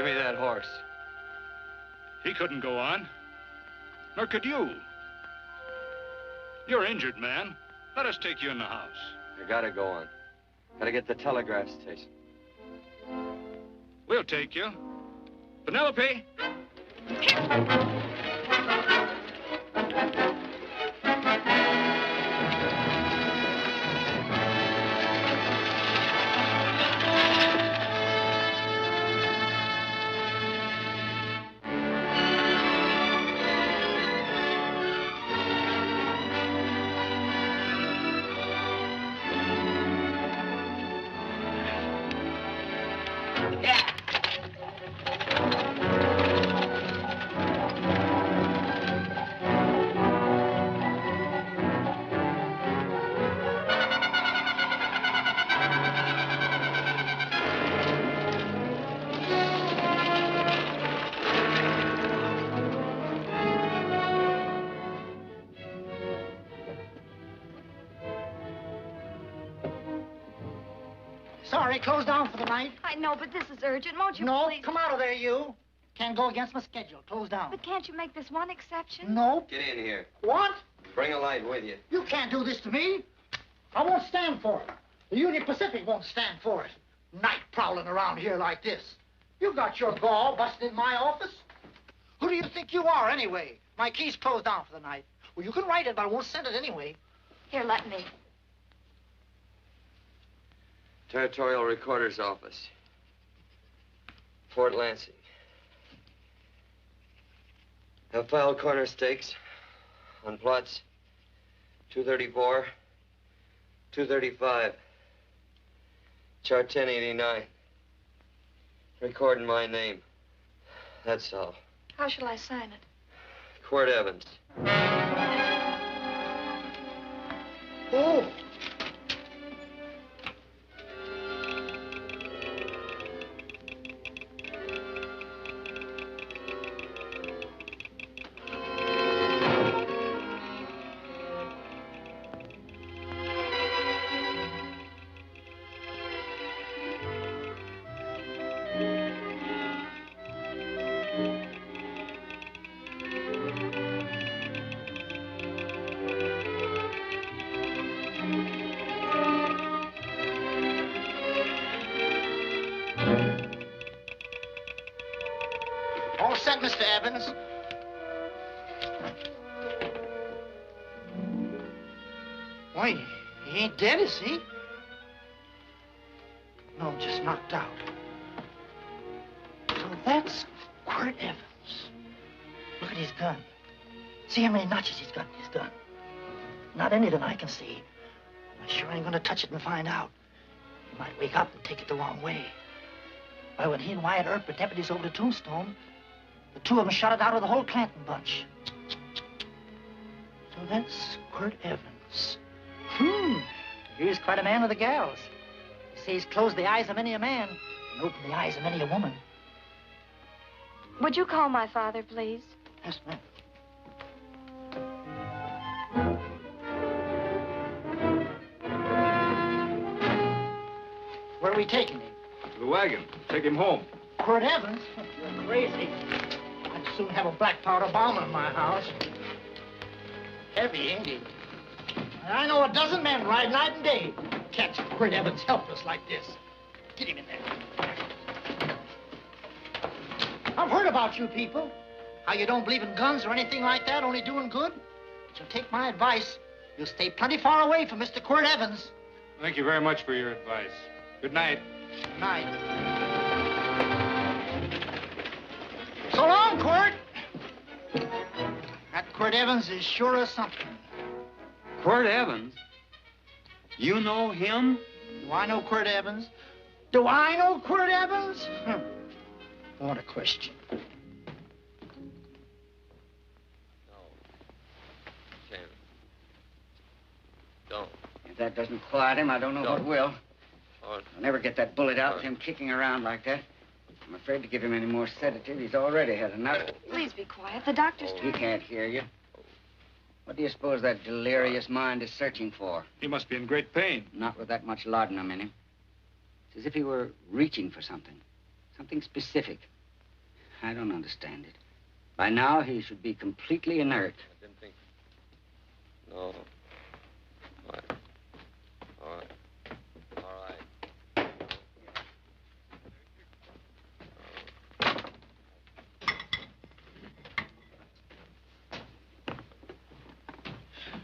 Give me that horse. He couldn't go on. Nor could you. You're injured, man. Let us take you in the house. You gotta go on. Gotta get to the telegraph station. We'll take you. Penelope? Sorry, closed down for the night. I know, but this is urgent. Won't you No, please? come out of there, you. Can't go against my schedule. Closed down. But can't you make this one exception? No. Get in here. What? Bring a light with you. You can't do this to me. I won't stand for it. The Union Pacific won't stand for it. Night prowling around here like this. You got your gall busting in my office. Who do you think you are, anyway? My key's closed down for the night. Well, you can write it, but I won't send it anyway. Here, let me. Territorial Recorder's Office. Fort Lansing. Have filed corner stakes on plots 234, 235, chart 1089. Recording my name. That's all. How shall I sign it? Quirt Evans. Oh. All set, Mr. Evans. Why, he ain't dead, is he? No, just knocked out. So that's Quirt Evans. Look at his gun. See how many notches he's got in his gun. Not any that I can see. I sure ain't gonna touch it and find out. He might wake up and take it the wrong way. Why, when he and Wyatt Earp were deputies over to Tombstone, the two of them shot it out of the whole Clanton bunch. So that's Quirt Evans. He's quite a man with the gals. You see, he's closed the eyes of many a man and opened the eyes of many a woman. Would you call my father, please? Yes, ma'am. Where are we taking him? To the wagon. Take him home. Quirt Evans? You're crazy. I'd soon have a black powder bomb in my house. Heavy, ain't he? I know a dozen men ride night and day. Catch Quirt Evans helpless like this. Get him in there. I've heard about you people. How you don't believe in guns or anything like that, only doing good. But you'll take my advice. You'll stay plenty far away from Mr. Quirt Evans. Thank you very much for your advice. Good night. Good night. So long, Quirt. That Quirt Evans is sure of something. Quirt Evans? You know him? Do I know Quirt Evans? Do I know Quirt Evans? What a question. No. Can't. Don't. If that doesn't quiet him, I don't know what will. Oh, I'll never get that bullet out with him kicking around like that. I'm afraid to give him any more sedative. He's already had enough. Please be quiet. The doctor's He trying. can't hear you. What do you suppose that delirious mind is searching for? He must be in great pain. Not with that much laudanum in him. It's as if he were reaching for something. Something specific. I don't understand it. By now, he should be completely inert. I didn't think... No. All right. All right. All right.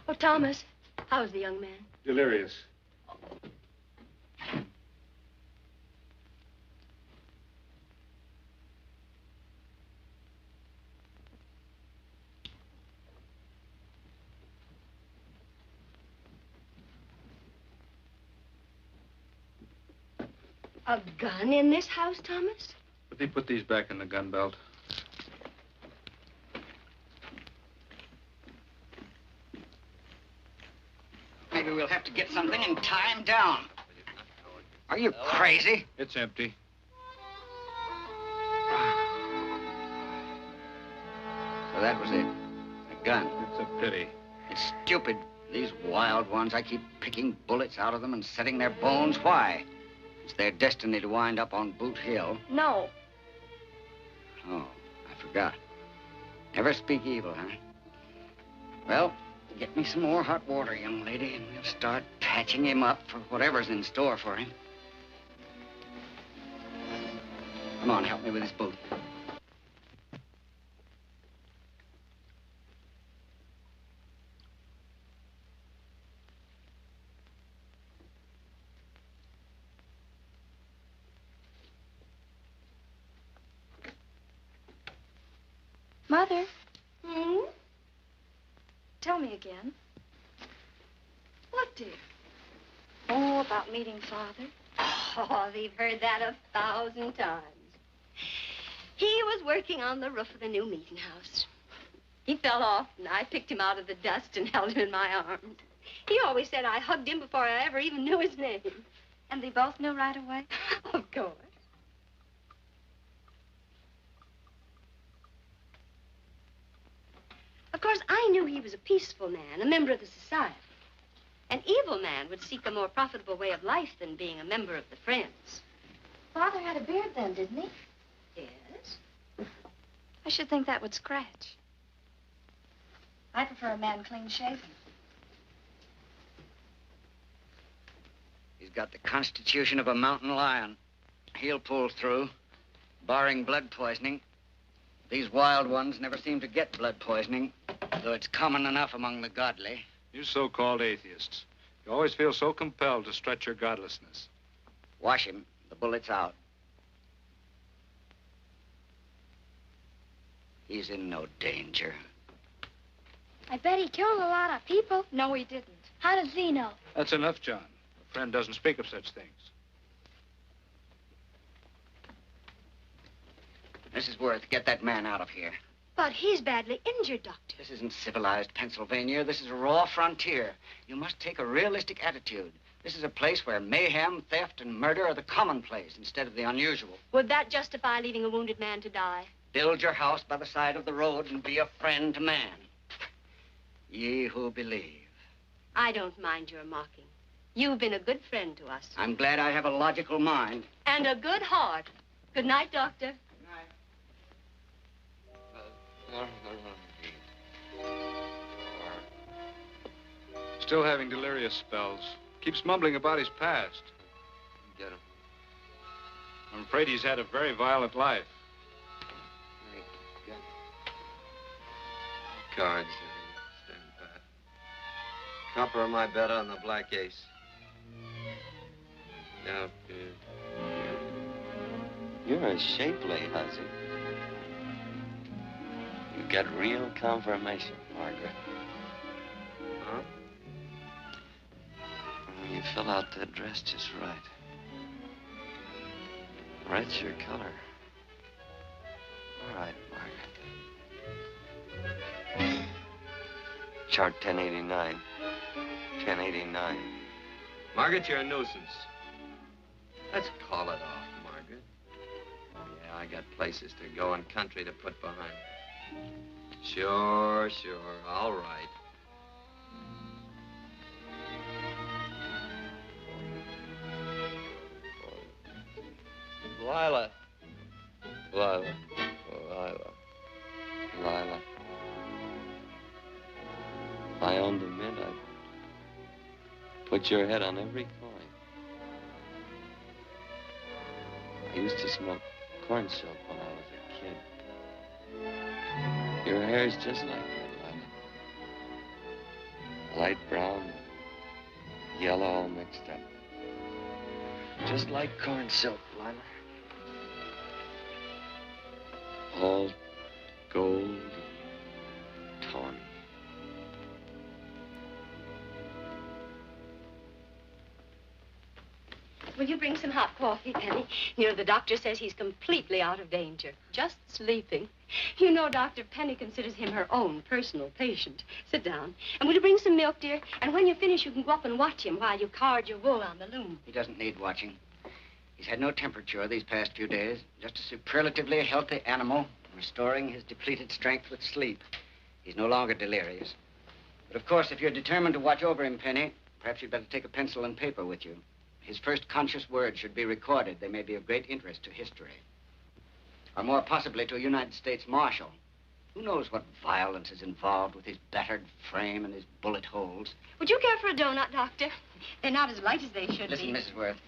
Oh, Thomas, how's the young man? Delirious. A gun in this house, Thomas? But they put these back in the gun belt. Maybe we'll have to get something and tie him down. Are you crazy? It's empty. So that was it. A gun. It's a pity. It's stupid. These wild ones, I keep picking bullets out of them and setting their bones. Why? It's their destiny to wind up on Boot Hill. No. Oh, I forgot. Never speak evil, huh? Well, get me some more hot water, young lady, and we'll start patching him up for whatever's in store for him. Come on, help me with his boot. Mother, Hmm? tell me again. What, dear? Oh, about meeting Father. Oh, they've heard that 1,000 times. He was working on the roof of the new meeting house. He fell off, and I picked him out of the dust and held him in my arms. He always said I hugged him before I ever even knew his name. And they both knew right away? Of course. Of course, I knew he was a peaceful man, a member of the society. An evil man would seek a more profitable way of life than being a member of the Friends. Father had a beard then, didn't he? Yes? I should think that would scratch. I prefer a man clean shaven. He's got the constitution of a mountain lion. He'll pull through, barring blood poisoning. These wild ones never seem to get blood poisoning, though it's common enough among the godly. You so-called atheists. You always feel so compelled to stretch your godlessness. Wash him. The bullet's out. He's in no danger. I bet he killed a lot of people. No, he didn't. How does he know? That's enough, John. A friend doesn't speak of such things. Mrs. Worth, get that man out of here. But he's badly injured, Doctor. This isn't civilized Pennsylvania. This is a raw frontier. You must take a realistic attitude. This is a place where mayhem, theft, and murder are the commonplace instead of the unusual. Would that justify leaving a wounded man to die? Build your house by the side of the road and be a friend to man. Ye who believe. I don't mind your mocking. You've been a good friend to us. I'm glad I have a logical mind. And a good heart. Good night, Doctor. Still having delirious spells. Keeps mumbling about his past. Get him. I'm afraid he's had a very violent life. Get him. Cards. Stand pat. Copper on my bet on the black ace. Now, you're a shapely hussy. You got real confirmation, Margaret. Huh? You fill out that dress just right. Red's your color. All right, Margaret. Chart 1089. 1089. Margaret, you're a nuisance. Let's call it off, Margaret. Yeah, I got places to go and country to put behind. Sure, all right. Lila. Oh, mint, I'd put your head on every coin. I used to smoke corn silk when I was a kid. Your hair's just like that, Lila. Light brown, yellow all mixed up. Just like corn silk, Lila. All gold, tawny. Will you bring some hot coffee, Penny? You know, the doctor says he's completely out of danger. Just sleeping. You know, Doctor, Penny considers him her own personal patient. Sit down. And will you bring some milk, dear? And when you finish, you can go up and watch him while you card your wool on the loom. He doesn't need watching. He's had no temperature these past few days. Just a superlatively healthy animal, restoring his depleted strength with sleep. He's no longer delirious. But, of course, if you're determined to watch over him, Penny, perhaps you'd better take a pencil and paper with you. His first conscious words should be recorded. They may be of great interest to history. Or more possibly to a United States Marshal. Who knows what violence is involved with his battered frame and his bullet holes. Would you care for a donut, Doctor? They're not as light as they should Listen, be. Mrs. Worth.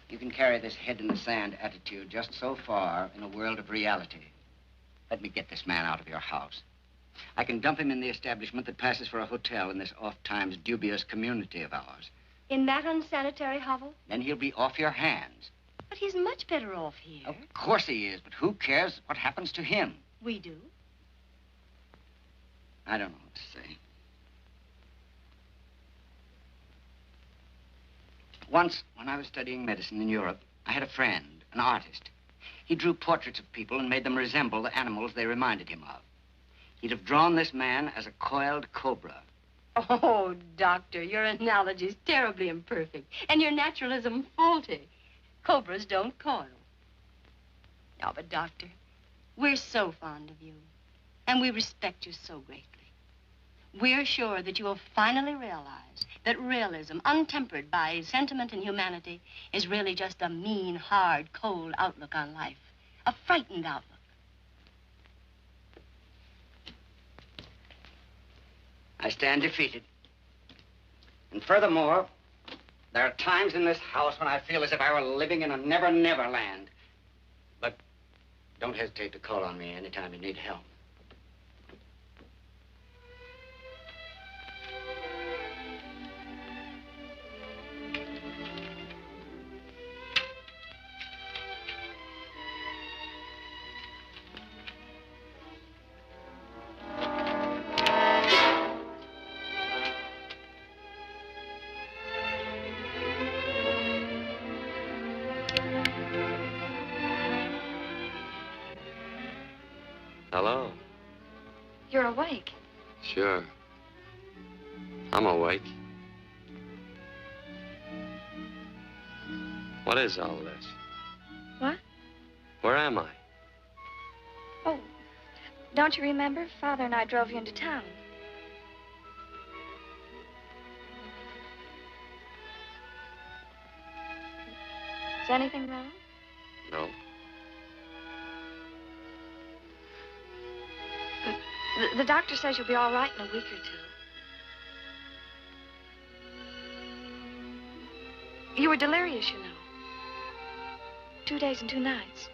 You can carry this head-in-the-sand attitude just so far in a world of reality. Let me get this man out of your house. I can dump him in the establishment that passes for a hotel in this oft-times dubious community of ours. In that unsanitary hovel? Then he'll be off your hands. But he's much better off here. Of course he is, but who cares what happens to him? We do. I don't know what to say. Once, when I was studying medicine in Europe, I had a friend, an artist. He drew portraits of people and made them resemble the animals they reminded him of. He'd have drawn this man as a coiled cobra. Oh, Doctor, your analogy's terribly imperfect, and your naturalism faulty. Cobras don't coil. No, but, Doctor, we're so fond of you, and we respect you so greatly. We're sure that you will finally realize that realism, untempered by sentiment and humanity, is really just a mean, hard, cold outlook on life. A frightened outlook. I stand defeated. And furthermore, there are times in this house when I feel as if I were living in a never-never land. But don't hesitate to call on me anytime you need help. Hello? You're awake. Sure. I'm awake. What is all this? What? Where am I? Oh, don't you remember? Father and I drove you into town. Is anything wrong? No. The doctor says you'll be all right in a week or two. You were delirious, you know. 2 days and 2 nights.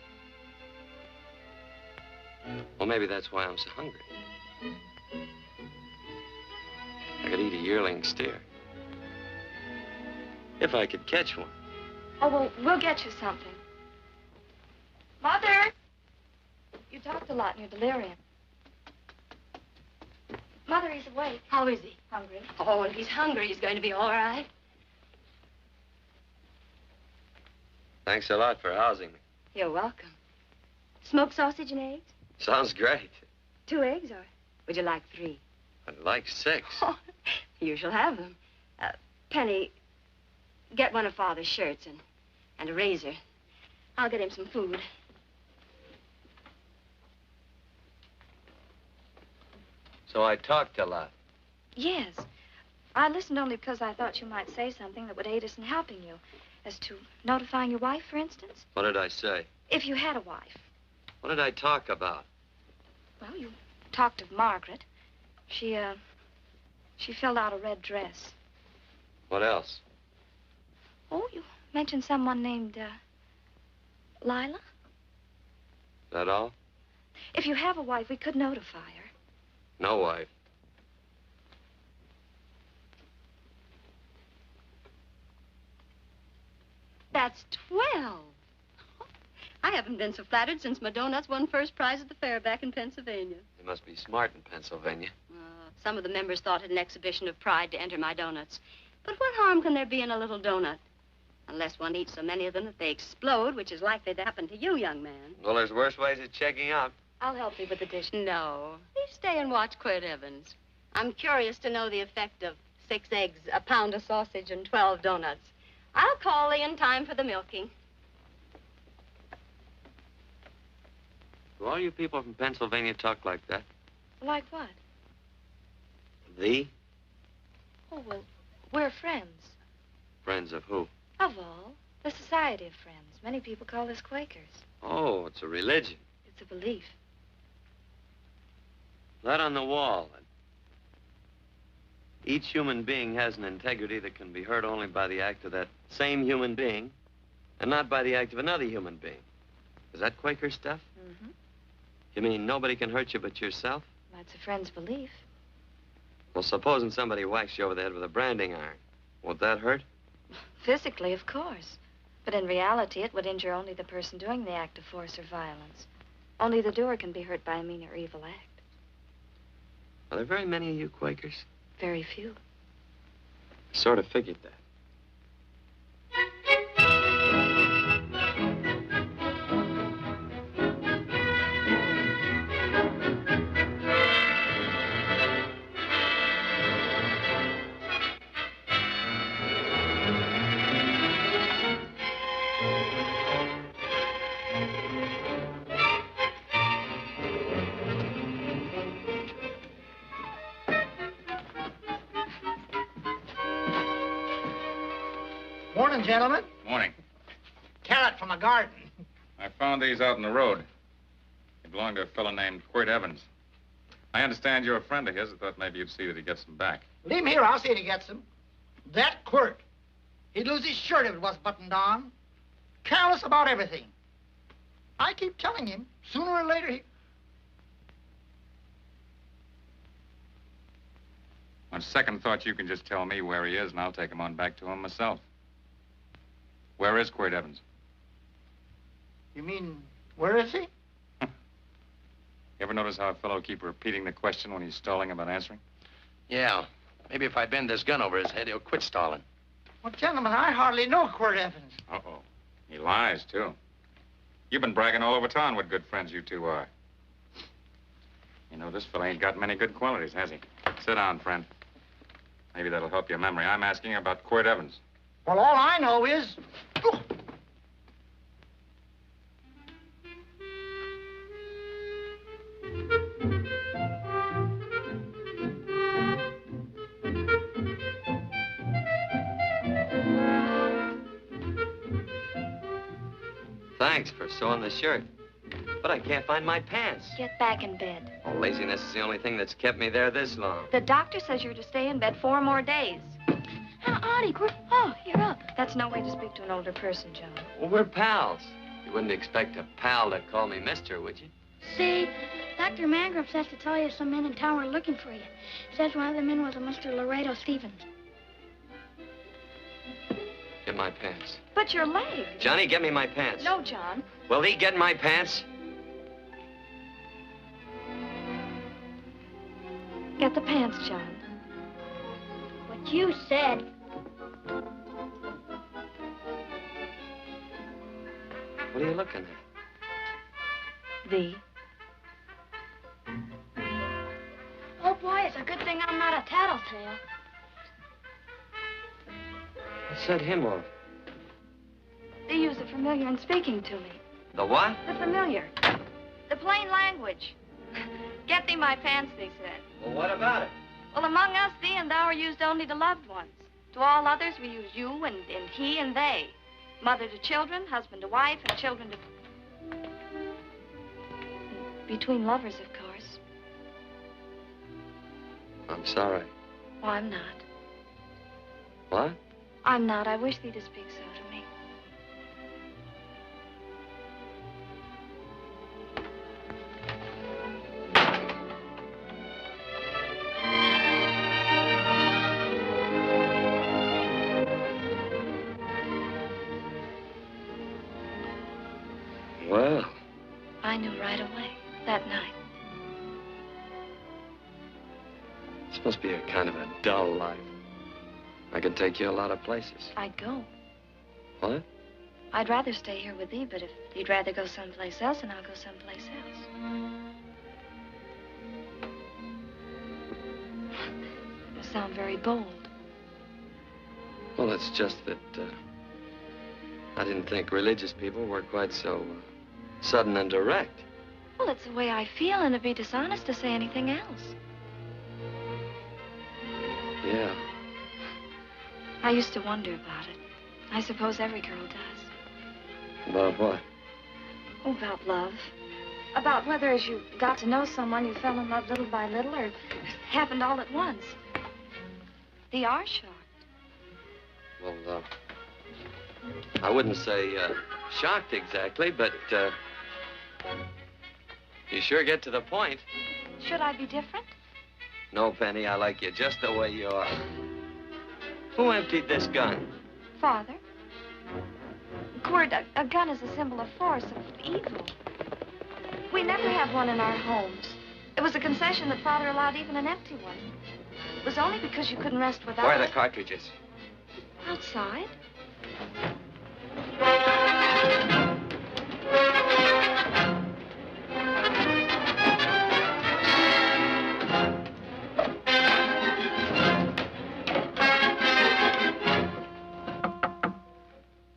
Well, maybe that's why I'm so hungry. I could eat a yearling steer. If I could catch one. Oh, well, we'll get you something. Mother! You talked a lot in your delirium. Mother, he's awake. How is he? Hungry. Oh, if he's hungry, he's going to be all right. Thanks a lot for housing me. You're welcome. Smoked sausage and eggs? Sounds great. 2 eggs, or would you like 3? I'd like 6. Oh, you shall have them. Penny, get one of Father's shirts and a razor. I'll get him some food. So I talked a lot. Yes. I listened only because I thought you might say something that would aid us in helping you. As to notifying your wife, for instance. What did I say? If you had a wife. What did I talk about? Well, you talked of Margaret. She She filled out a red dress. What else? Oh, you mentioned someone named, Lila? Is that all? If you have a wife, we could notify her. No wife. That's 12. I haven't been so flattered since my donuts won first prize at the fair back in Pennsylvania. You must be smart in Pennsylvania. Some of the members thought it an exhibition of pride to enter my donuts. But what harm can there be in a little donut? Unless one eats so many of them that they explode, which is likely to happen to you, young man. Well, there's worse ways of checking out. I'll help you with the dish. No. You stay and watch Quirt Evans. I'm curious to know the effect of 6 eggs, a pound of sausage, and 12 donuts. I'll call Lee in time for the milking. Do all you people from Pennsylvania talk like that? Like what? Thee? Oh, well, we're friends. Friends of who? Of all. The Society of Friends. Many people call us Quakers. Oh, it's a religion. It's a belief. That on the wall. Each human being has an integrity that can be hurt only by the act of that same human being, and not by the act of another human being. Is that Quaker stuff? Mm-hmm. You mean nobody can hurt you but yourself? That's a friend's belief. Well, supposing somebody whacks you over the head with a branding iron. Won't that hurt? Physically, of course. But in reality, it would injure only the person doing the act of force or violence. Only the doer can be hurt by a mean or evil act. Are there very many of you Quakers? Very few. I sort of figured that. Morning, gentlemen. Morning. Carrot from a garden. I found these out in the road. They belong to a fellow named Quirt Evans. I understand you're a friend of his. I thought maybe you'd see that he gets them back. Leave him here. I'll see if he gets them. That Quirt. He'd lose his shirt if it was buttoned on. Careless about everything. I keep telling him, sooner or later he... On second thought, you can just tell me where he is, and I'll take him on back to him myself. Where is Quirt Evans? You mean, where is he? You ever notice how a fellow keep repeating the question when he's stalling about answering? Yeah. Maybe if I bend this gun over his head, he'll quit stalling. Well, gentlemen, I hardly know Quirt Evans. Uh-oh. He lies, too. You've been bragging all over town what good friends you two are. You know, this fella ain't got many good qualities, has he? Sit down, friend. Maybe that'll help your memory. I'm asking about Quirt Evans. Well, all I know is... Oh. Thanks for sewing the shirt. But I can't find my pants. Get back in bed. Oh, laziness is the only thing that's kept me there this long. The doctor says you're to stay in bed 4 more days. Howdy, Quirt. Oh, you're up. That's no way to speak to an older person, John. Well, we're pals. You wouldn't expect a pal to call me mister, would you? See, Dr. Mangrum says to tell you some men in town are looking for you. Says one of the men was a Mr. Laredo Stevens. Get my pants. But your leg. Johnny, get me my pants. No, John. Will he get my pants? Get the pants, John. What you said. What are you looking at? The. Oh, boy, it's a good thing I'm not a tattletale. What set him off? They use the familiar in speaking to me. The what? The familiar. The plain language. Get thee my pants, they said. Well, what about it? Well, among us, thee and thou are used only to loved ones. To all others, we use you and he and they. Mother to children, husband to wife, and children to... Between lovers, of course. I'm sorry. Oh, I'm not. What? I'm not. I wish thee to speak so to me. Well. I knew right away, that night. This must be a kind of a dull life. I could take you a lot of places. I'd go. What? I'd rather stay here with thee, but if you'd rather go someplace else, then I'll go someplace else. You sound very bold. Well, it's just that I didn't think religious people were quite so sudden and direct. Well, it's the way I feel, and it'd be dishonest to say anything else. Yeah. I used to wonder about it. I suppose every girl does. About what? Oh, about love. About whether as you got to know someone, you fell in love little by little, or it happened all at once. They are shocked. Well, I wouldn't say shocked exactly, but you sure get to the point. Should I be different? No, Penny, I like you just the way you are. Who emptied this gun? Father. Quirt, a gun is a symbol of force, of evil. We never had one in our homes. It was a concession that Father allowed even an empty one. It was only because you couldn't rest without Where are it. the cartridges? Outside.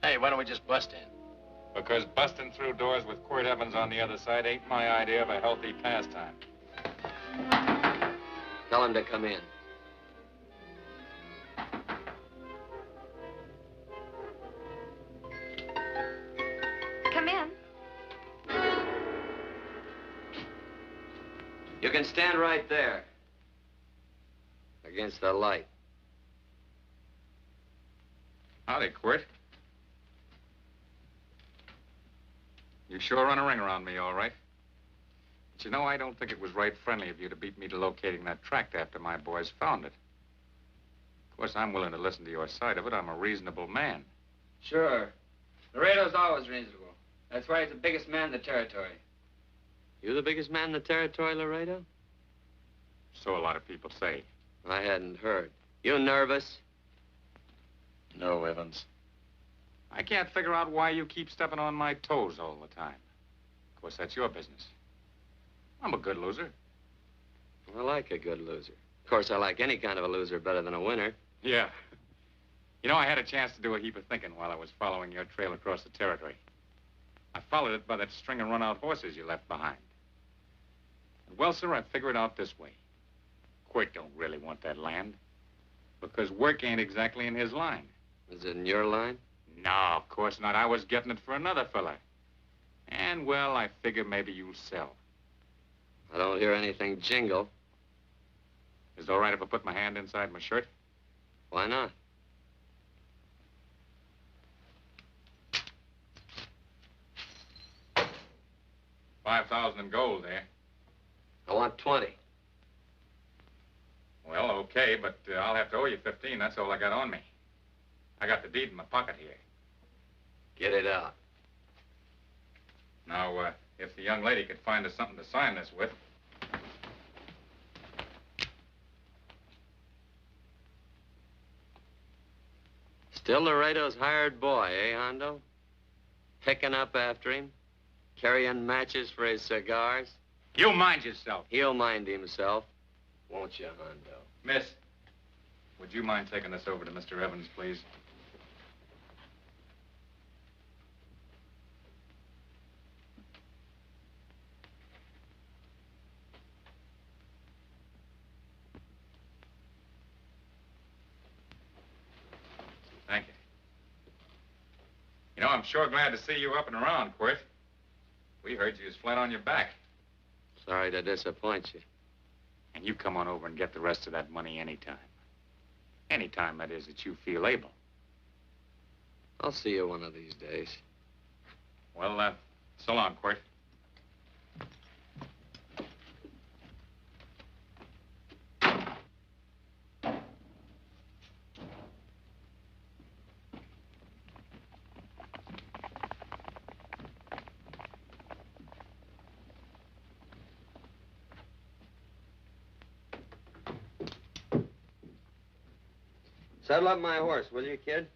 Hey, why don't we just bust in? Because busting through doors with Quirt Evans on the other side ain't my idea of a healthy pastime. Tell him to come in. Come in. You can stand right there. Against the light. Howdy, Quirt. You sure run a ring around me, all right. But you know, I don't think it was right friendly of you to beat me to locating that tract after my boys found it. Of course, I'm willing to listen to your side of it. I'm a reasonable man. Sure. Laredo's always reasonable. That's why he's the biggest man in the territory. You the biggest man in the territory, Laredo? So a lot of people say. I hadn't heard. You nervous? No, Evans. I can't figure out why you keep stepping on my toes all the time. Of course, that's your business. I'm a good loser. I like a good loser. Of course, I like any kind of a loser better than a winner. Yeah. You know, I had a chance to do a heap of thinking while I was following your trail across the territory. I followed it by that string of run-out horses you left behind. And well, sir, I figured it out this way. Quirt don't really want that land. Because work ain't exactly in his line. Is it in your line? No, of course not. I was getting it for another fella. And, well, I figure maybe you'll sell. I don't hear anything jingle. Is it all right if I put my hand inside my shirt? Why not? $5,000 in gold there. I want 20. Well, okay, but I'll have to owe you 15. That's all I got on me. I got the deed in my pocket here. Get it out. Now, if the young lady could find us something to sign this with. Still Laredo's hired boy, eh, Hondo? Picking up after him? Carrying matches for his cigars? You mind yourself. He'll mind himself. Won't you, Hondo? Miss, would you mind taking this over to Mr. Evans, please? Thank you. You know, I'm sure glad to see you up and around, Quirt. We heard you was flat on your back. Sorry to disappoint you. And you come on over and get the rest of that money anytime. Anytime, that is, that you feel able. I'll see you one of these days. Well, so long, Quirt. Saddle up my horse, will you, kid?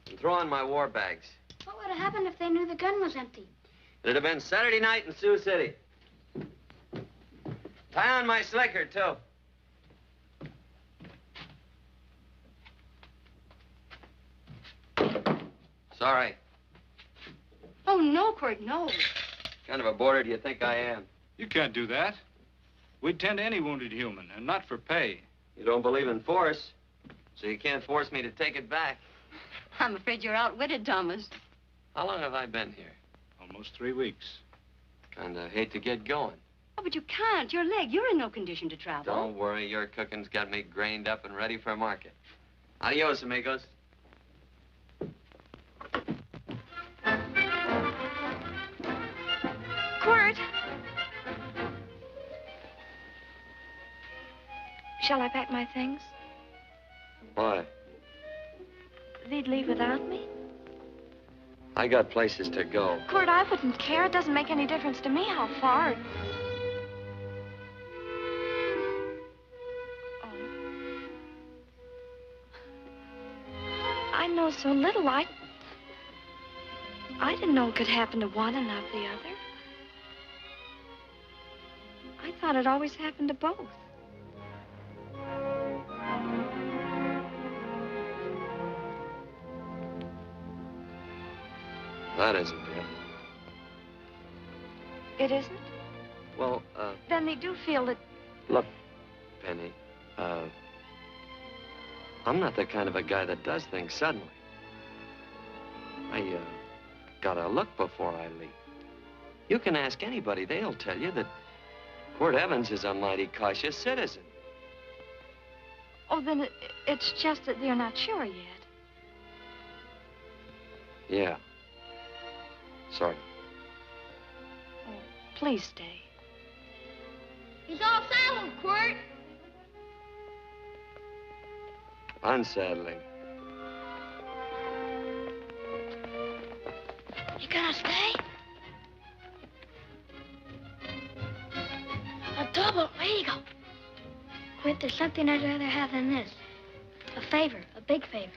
And throw on my war bags. What would have happened if they knew the gun was empty? It'd have been Saturday night in Sioux City. Tie on my slicker, too. Sorry. Oh, no, Quirt, no. What kind of a boarder do you think I am? You can't do that. We'd tend to any wounded human, and not for pay. You don't believe in force, so you can't force me to take it back. I'm afraid you're outwitted, Thomas. How long have I been here? Almost 3 weeks. Kinda hate to get going. Oh, but you can't. Your leg, you're in no condition to travel. Don't worry, your cooking's got me grained up and ready for market. Adios, amigos. Quirt. Shall I pack my things? Why? They'd leave without me? I got places to go. Quirt, I wouldn't care. It doesn't make any difference to me how far. Oh. I know so little. I didn't know it could happen to one and not the other. I thought it always happened to both. That isn't it. It isn't? Well, Then they do feel that... look, Penny, I'm not the kind of a guy that does things suddenly. I, gotta look before I leap. You can ask anybody, they'll tell you that Quirt Evans is a mighty cautious citizen. Oh, then it's just that you're not sure yet. Yeah. Sort of. Oh, please stay. He's all saddled, Quirt. Unsaddling. You gonna stay? A double eagle. Quirt, there's something I'd rather have than this. A favor, a big favor.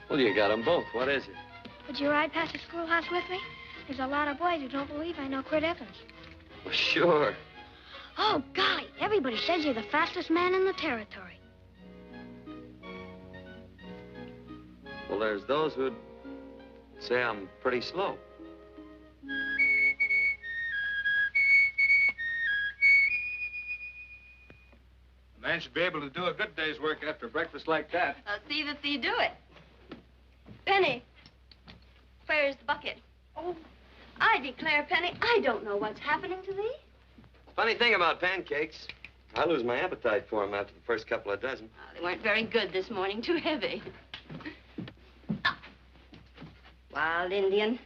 Well, you got them both. What is it? Would you ride past the schoolhouse with me? There's a lot of boys who don't believe I know Quirt Evans. Well, sure. Oh, golly, everybody says you're the fastest man in the territory. Well, there's those who'd say I'm pretty slow. A man should be able to do a good day's work after breakfast like that. I'll see that you do it. Penny, where's the bucket? Oh, I declare, Penny, I don't know what's happening to thee. Funny thing about pancakes, I lose my appetite for them after the first couple of dozen. Oh, they weren't very good this morning, too heavy. Ah. Wild Indian,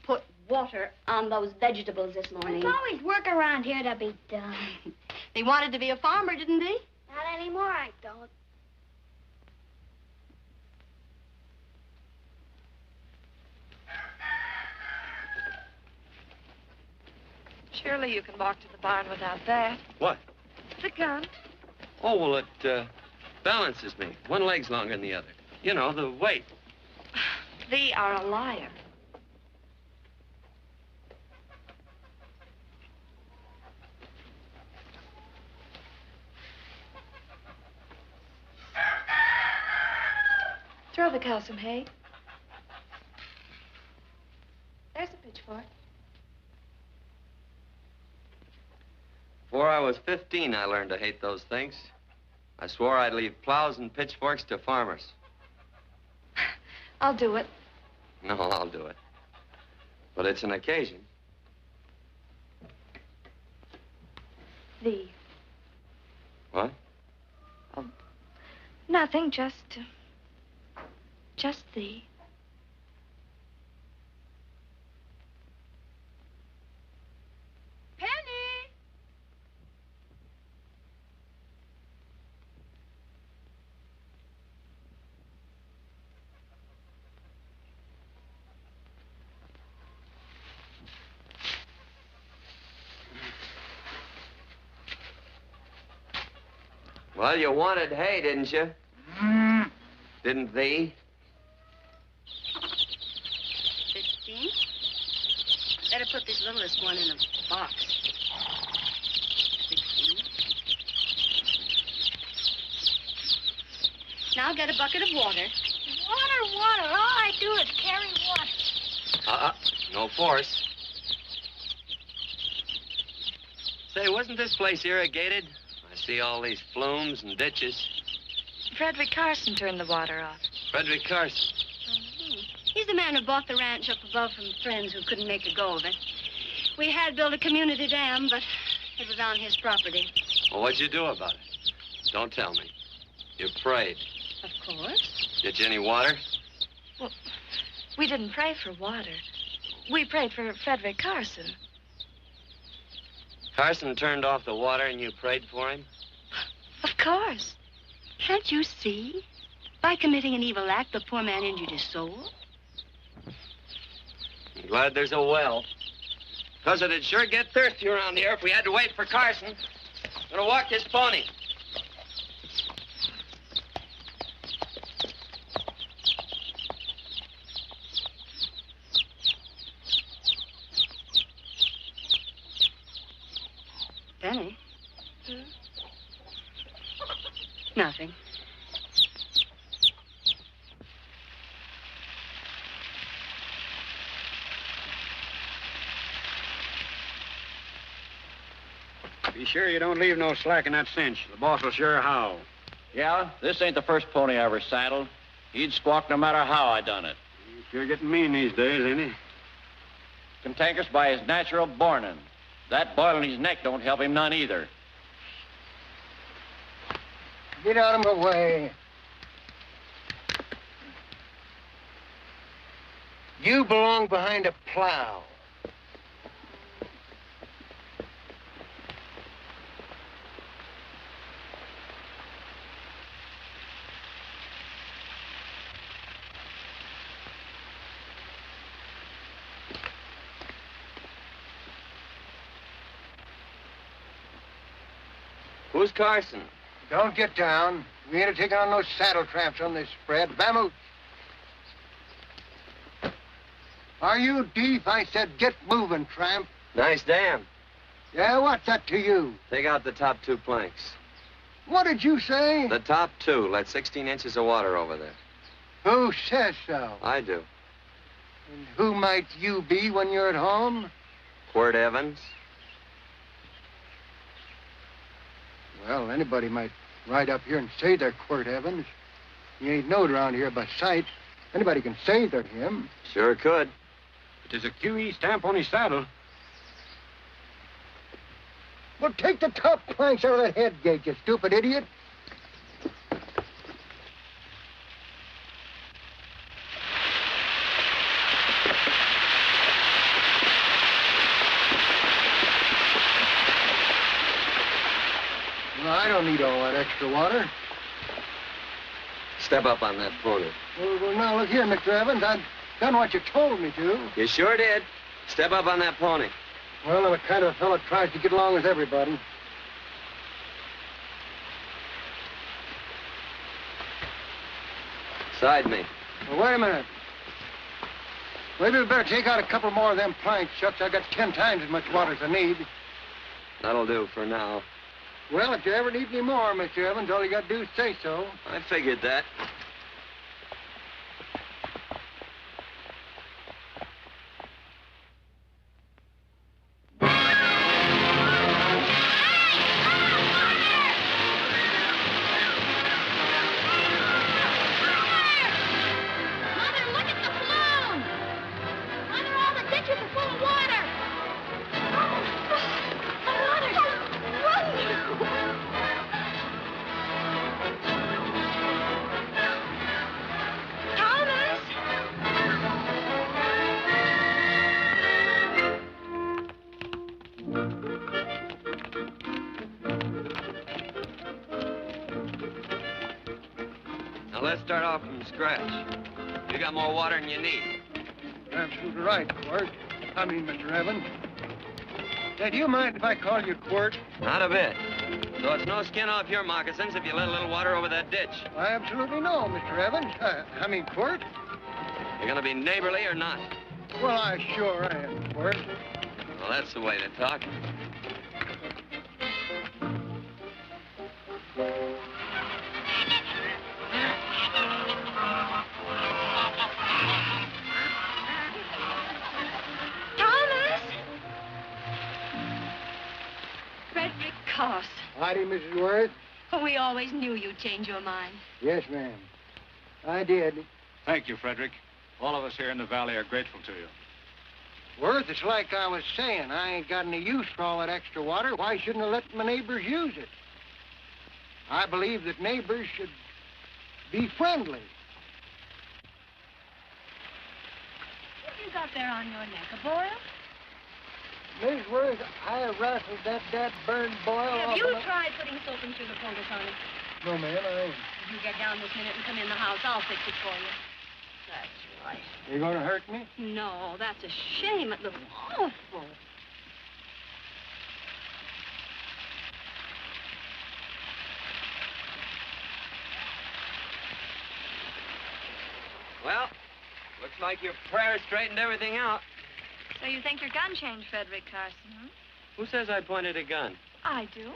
put water on those vegetables this morning. There's always work around here to be done. They wanted to be a farmer, didn't they? Not anymore, I don't. Surely you can walk to the barn without that. What? The gun. Oh, well, it balances me. One leg's longer than the other. You know, the weight. Thee are a liar. Throw the cow some hay. There's a pitchfork. Before I was 15, I learned to hate those things. I swore I'd leave plows and pitchforks to farmers. I'll do it. No, I'll do it. But it's an occasion. Thee. What? Nothing, just thee. Penny! Well, you wanted hay, didn't you? Didn't thee? 15. Better put this littlest one in a box. 16. Now get a bucket of water. Water. All I do is carry water. No force. Say, wasn't this place irrigated? I see all these flumes and ditches. Frederick Carson turned the water off. Frederick Carson. He's the man who bought the ranch up above from friends who couldn't make a go of it. We had built a community dam, but it was on his property. Well, what'd you do about it? Don't tell me. You prayed. Of course. Get you any water? Well, we didn't pray for water. We prayed for Frederick Carson. Carson turned off the water and you prayed for him? Of course. Can't you see? By committing an evil act, the poor man injured his soul. I'm glad there's a well. Because it'd sure get thirsty around here if we had to wait for Carson. I'm gonna walk this pony. Benny? Nothing. Be sure you don't leave no slack in that cinch. The boss will sure howl. Yeah, this ain't the first pony I ever saddled. He'd squawk no matter how I done it. He's sure getting mean these days, ain't he? Cantankerous by his natural bornin'. That boil in his neck don't help him none either. Get out of my way. You belong behind a plow. Who's Carson? Don't get down. We ain't taking on no saddle tramps on this spread. Vamoose. Are you deep? I said get moving, tramp. Nice dam. Yeah, what's that to you? Take out the top 2 planks. What did you say? The top 2. Let 16 inches of water over there. Who says so? I do. And who might you be when you're at home? Quirt Evans. Well, anybody might ride up here and say they're Quirt Evans. He ain't knowed around here by sight. Anybody can say they're him. Sure could. But there's a QE stamp on his saddle. Well, take the top planks out of that head gate, you stupid idiot. Well, I don't need all that extra water. Step up on that pony. Well, now, look here, Mr. Evans. I've done what you told me to. You sure did. Step up on that pony. Well, I'm the kind of fellow that tries to get along with everybody. Side me. Well, wait a minute. Maybe we better take out a couple more of them planks, Shucks. I got 10 times as much water as I need. That'll do for now. Well, if you ever need any more, Mr. Evans, all you got to do is say so. I figured that. let's start off from scratch. You got more water than you need. You're absolutely right, Quirt. Mr. Evans. Say, do you mind if I call you Quirt? Not a bit. So it's no skin off your moccasins if you let a little water over that ditch. I absolutely know, Mr. Evans. Quirt. You're gonna be neighborly or not? Well, I sure am, Quirt. Well, that's the way to talk. Howdy, Mrs. Worth. We always knew you'd change your mind. Yes, ma'am. I did. Thank you, Frederick. All of us here in the valley are grateful to you. Worth, it's like I was saying. I ain't got any use for all that extra water. Why shouldn't I let my neighbors use it? I believe that neighbors should be friendly. What have you got there on your neck, a boil? Miss Worth, I wrestled that burned boil Have off you of my... tried putting soap and sugar poultice on it? No, ma'am, I ain't. If you get down this minute and come in the house, I'll fix it for you. That's right. You gonna hurt me? No, that's a shame. It looks awful. Well, looks like your prayer straightened everything out. So you think your gun changed, Frederick Carson, huh? Who says I pointed a gun? I do.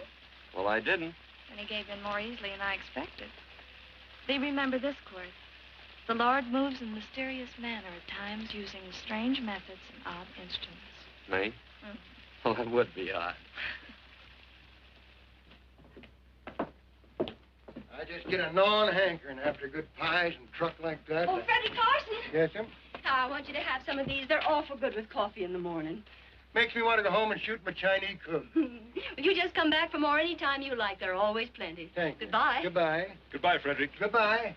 Well, I didn't. And he gave in more easily than I expected. They remember this, Quirt. The Lord moves in mysterious manner at times using strange methods and odd instruments. Me? Mm. Well, that would be odd. I just get a gnawing hankering after good pies and truck like that. Oh, Freddie Carson. Yes, ma'am? I want you to have some of these. They're awful good with coffee in the morning. Makes me want to go home and shoot my Chinese cook. You just come back for more any time you like. There are always plenty. Thank you. Goodbye. Goodbye. Goodbye, Frederick. Goodbye.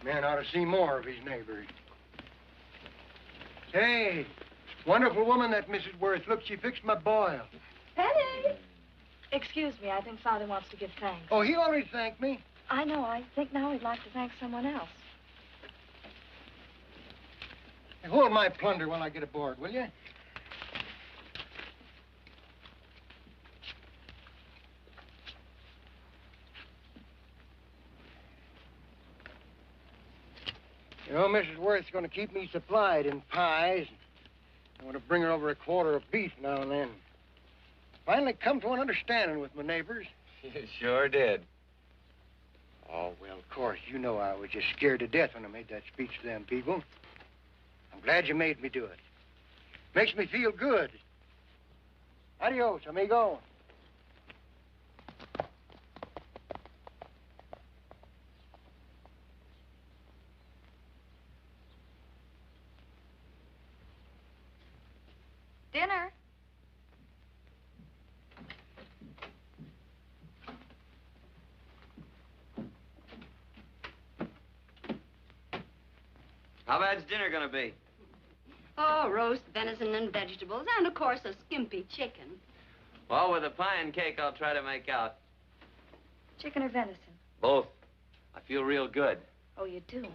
Man ought to see more of his neighbors. Hey, wonderful woman, that Mrs. Worth. Look, she fixed my boil. Penny! Excuse me, I think Father wants to give thanks. Oh, he already thanked me. I know. I think now he'd like to thank someone else. Hey, hold my plunder while I get aboard, will you? You know, Mrs. Worth's going to keep me supplied in pies. I want to bring her over a quarter of beef now and then. Finally come to an understanding with my neighbors. You sure did. Oh, well, of course, you know I was just scared to death when I made that speech to them people. I'm glad you made me do it. Makes me feel good. Adios, amigo. Dinner. How bad's dinner gonna be? Oh, roast venison and vegetables, and, of course, a skimpy chicken. Well, with a pie and cake, I'll try to make out. Chicken or venison? Both. I feel real good. Oh, you do?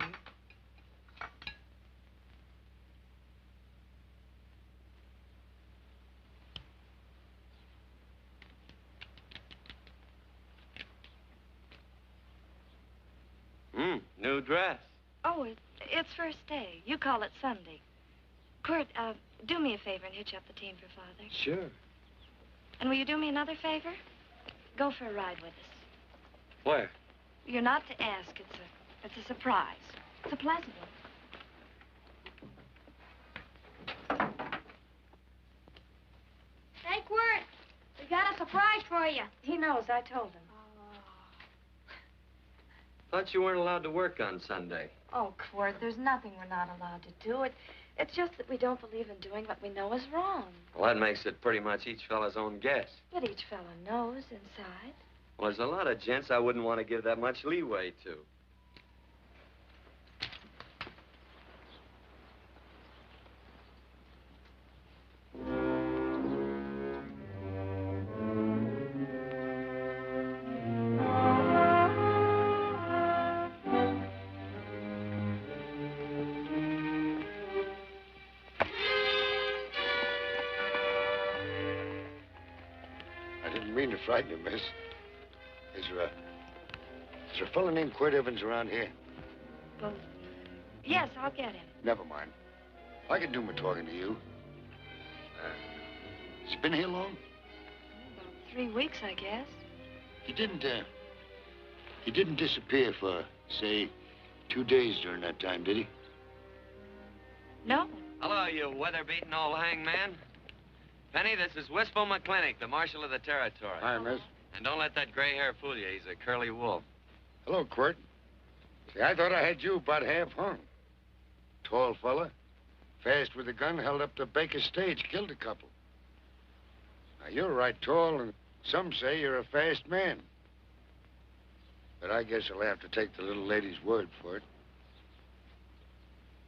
New dress. Oh, it's first day. You call it Sunday. Quirt, do me a favor and hitch up the team for Father. Sure. And will you do me another favor? Go for a ride with us. Where? You're not to ask. It's a surprise. It's a pleasant one. Hey, Quirt, we got a surprise for you. He knows. I told him. Thought you weren't allowed to work on Sunday. Oh, Quirt, there's nothing we're not allowed to do. It's just that we don't believe in doing what we know is wrong. Well, that makes it pretty much each fella's own guess. But each fellow knows inside. Well, there's a lot of gents I wouldn't want to give that much leeway to. frighten you, miss. Is there a fellow named Quirt Evans around here? Well, yes, I'll get him. Never mind. I can do my talking to you. Has he been here long? About 3 weeks, I guess. He didn't disappear for, say, 2 days during that time, did he? No. Hello, you weather-beaten old hangman. Penny, this is Wistful McClintock, the marshal of the territory. Hi, miss. And don't let that gray hair fool you. He's a curly wolf. Hello, Quirt. See, I thought I had you about half hung. Tall fella, fast with a gun, held up the Baker stage, killed a couple. Now, you're right tall, and some say you're a fast man. But I guess I'll have to take the little lady's word for it.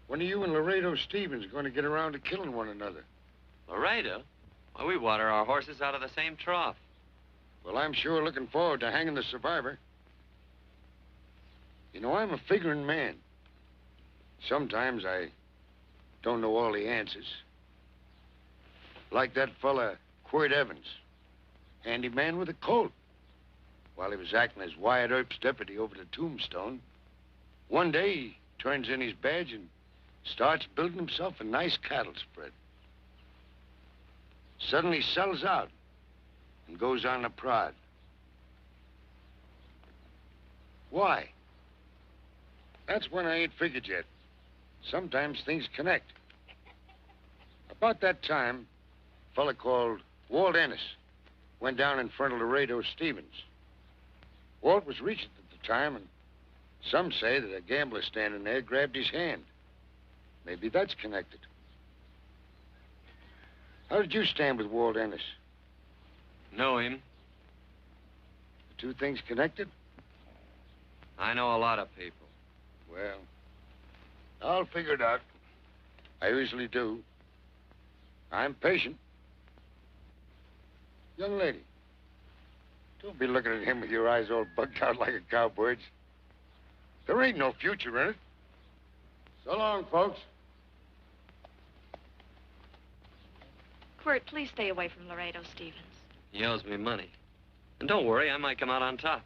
When are you and Laredo Stevens going to get around to killing one another? Laredo? Well, we water our horses out of the same trough. Well, I'm sure looking forward to hanging the survivor. You know, I'm a figuring man. Sometimes I don't know all the answers. Like that fella, Quirt Evans. Handyman with a colt. While he was acting as Wyatt Earp's deputy over the Tombstone, one day he turns in his badge and starts building himself a nice cattle spread. Suddenly sells out and goes on a prod. Why? That's when I ain't figured yet. Sometimes things connect. About that time, a fella called Walt Ennis went down in front of Laredo Stevens. Walt was Regent at the time, and some say that a gambler standing there grabbed his hand. Maybe that's connected. How did you stand with Walt Ennis? Know him. The two things connected? I know a lot of people. Well, I'll figure it out. I usually do. I'm patient. Young lady, don't be looking at him with your eyes all bugged out like a cowbird's. There ain't no future in it. So long, folks. Quirt, please stay away from Laredo Stevens. He owes me money. And don't worry, I might come out on top.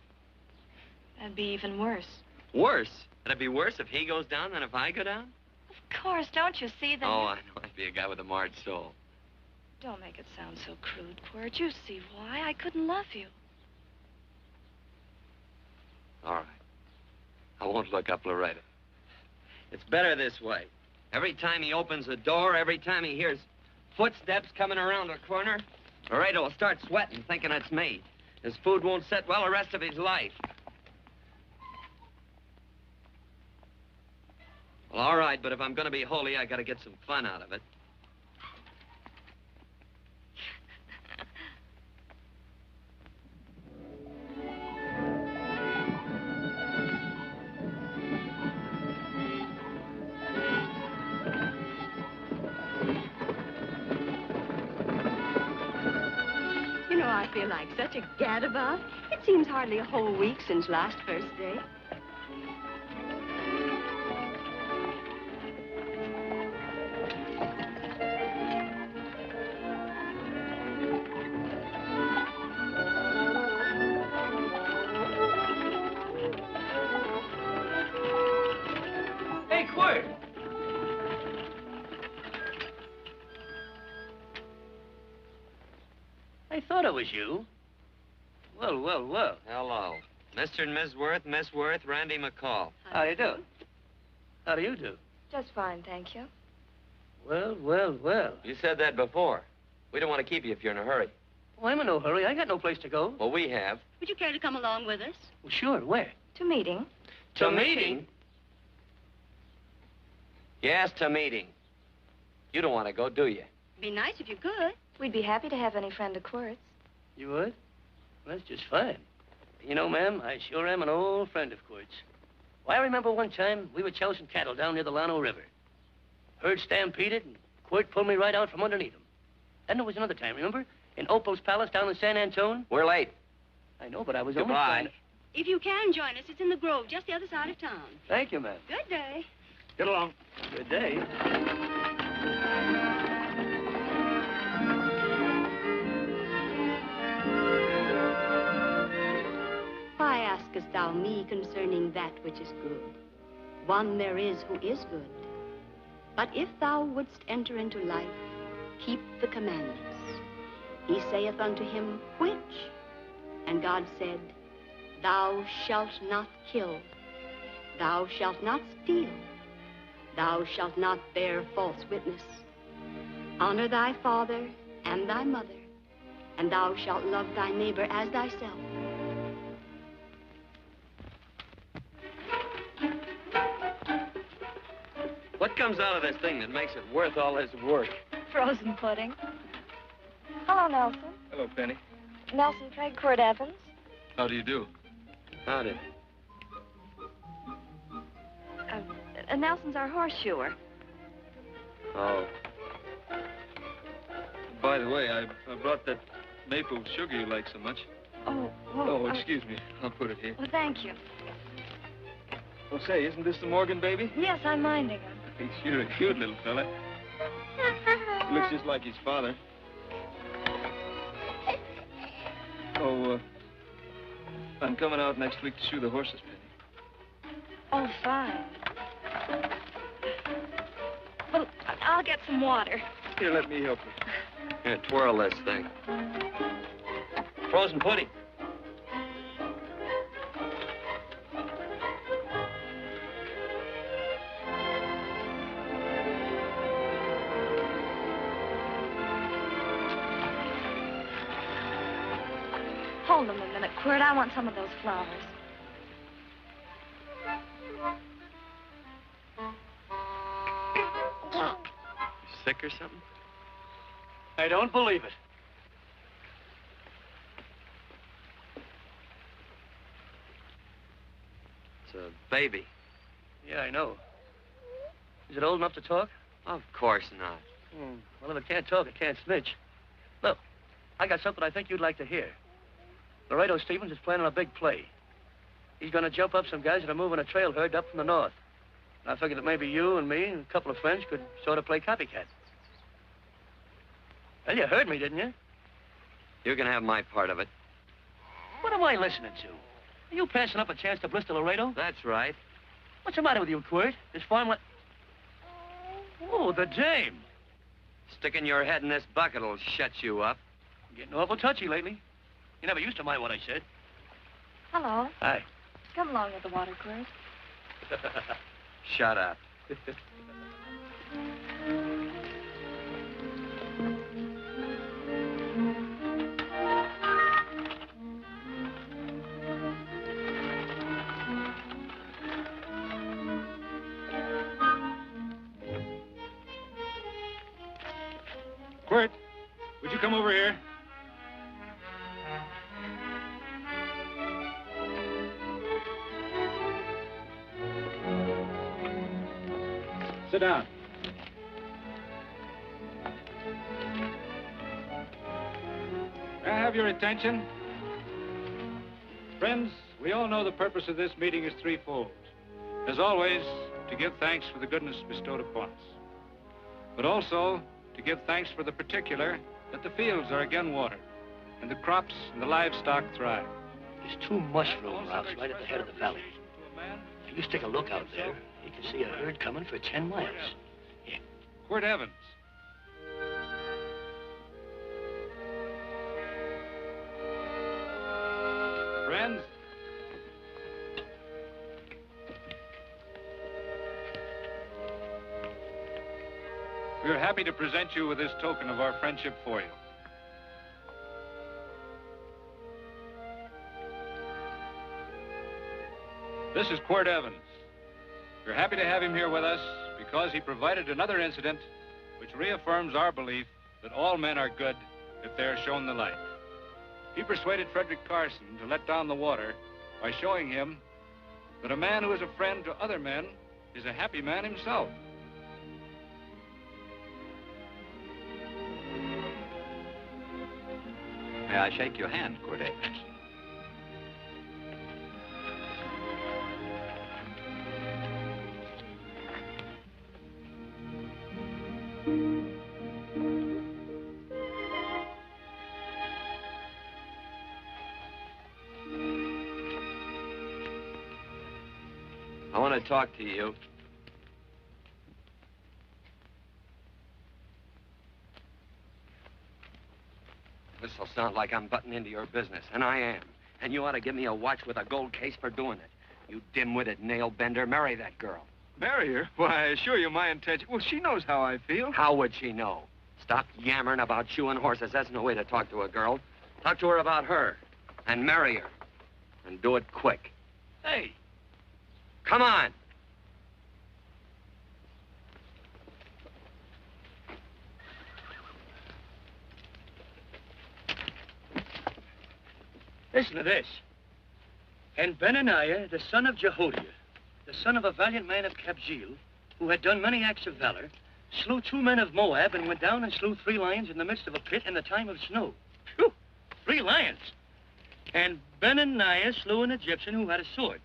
That'd be even worse. Worse? That'd be worse if he goes down than if I go down? Of course, don't you see that? Oh, I know. I'd be a guy with a marred soul. Don't make it sound so crude, Quirt. You see why. I couldn't love you. All right. I won't look up Laredo. It's better this way. Every time he opens a door, every time he hears footsteps coming around a corner, Laredo will start sweating, thinking it's me. His food won't sit well the rest of his life. Well, all right, but if I'm going to be holy, I got to get some fun out of it. You know, I feel like such a gadabout. It seems hardly a whole week since last first day. Hey, Quirt! I thought it was you. Well, well, well. Hello. Mr. and Miss Worth, Randy McCall. How do you do? How do you do? Just fine, thank you. Well, well, well. You said that before. We don't want to keep you if you're in a hurry. Well, I'm in no hurry. I got no place to go. Well, we have. Would you care to come along with us? Well, sure. Where? To meeting. To meeting? Yes, to meeting. You don't want to go, do you? Be nice if you could. We'd be happy to have any friend of Quirt's. You would? Well, that's just fine. You know, ma'am, I sure am an old friend of Quirt's. Why, I remember one time we were chousing cattle down near the Llano River. Herd stampeded, and Quirt pulled me right out from underneath him. Then there was another time, remember? In Opal's Palace down in San Antone. We're late. I know, but I was Goodbye. only trying to... If you can join us, it's in the Grove, just the other side of town. Thank you, ma'am. Good day. Get along. Good day. askest thou me concerning that which is good? One there is who is good. But if thou wouldst enter into life, keep the commandments. He saith unto him, which? And God said, thou shalt not kill. Thou shalt not steal. Thou shalt not bear false witness. Honor thy father and thy mother, and thou shalt love thy neighbor as thyself. What comes out of this thing that makes it worth all this work? Frozen pudding. Hello, Nelson. Hello, Penny. Nelson Craig, Quirt Evans. How do you do? Howdy. Nelson's our horseshoer. Oh. By the way, I brought that maple sugar you like so much. Oh, well, Oh, excuse me. I'll put it here. Well, thank you. Oh, say, isn't this the Morgan baby? Yes, I'm minding him. He's sure a cute little fella. He looks just like his father. Oh, I'm coming out next week to shoe the horses, Penny. Oh, fine. Well, I'll get some water. Here, let me help you. Here, twirl this thing. Frozen pudding. Hold them a minute, Quirt. I want some of those flowers. Sick or something? I don't believe it. It's a baby. Yeah, I know. Is it old enough to talk? Of course not. Well, if it can't talk, it can't snitch. Look, I got something I think you'd like to hear. Laredo Stevens is planning a big play. He's going to jump up some guys that are moving a trail herd up from the north. And I figured that maybe you and me and a couple of friends could sort of play copycat. Well, you heard me, didn't you? You can have my part of it. What am I listening to? Are you passing up a chance to blister Laredo? That's right. What's the matter with you, Quirt? This farmland... Oh, the dame. Sticking your head in this bucket will shut you up. You're getting awful touchy lately. You never used to mind what I said. Hello. Hi. Come along with the water, Quirt. Shut up. Quirt, would you come over here? Sit down. May I have your attention? Friends, we all know the purpose of this meeting is threefold. As always, to give thanks for the goodness bestowed upon us, but also to give thanks for the particular that the fields are again watered and the crops and the livestock thrive. There's two mushroom routes right at the head of the valley. If you stick a look out there, you can see a herd coming for 10 miles. Yeah. Quirt Evans. Friends, we are happy to present you with this token of our friendship for you. This is Quirt Evans. We're happy to have him here with us because he provided another incident which reaffirms our belief that all men are good if they are shown the light. He persuaded Frederick Carson to let down the water by showing him that a man who is a friend to other men is a happy man himself. May I shake your hand, Quirt Evans? I want to talk to you. This'll sound like I'm butting into your business, and I am. And you ought to give me a watch with a gold case for doing it. You dim-witted nail-bender, marry that girl. Marry her? Why, I assure you my intention... Well, she knows how I feel. How would she know? Stop yammering about shoeing horses. That's no way to talk to a girl. Talk to her about her, and marry her. And do it quick. Hey. Come on. Listen to this. And Benaniah, the son of Jehoiada, the son of a valiant man of Kabzeel, who had done many acts of valor, slew 2 men of Moab and went down and slew 3 lions in the midst of a pit in the time of snow. Phew, 3 lions. And Benaniah slew an Egyptian who had a sword.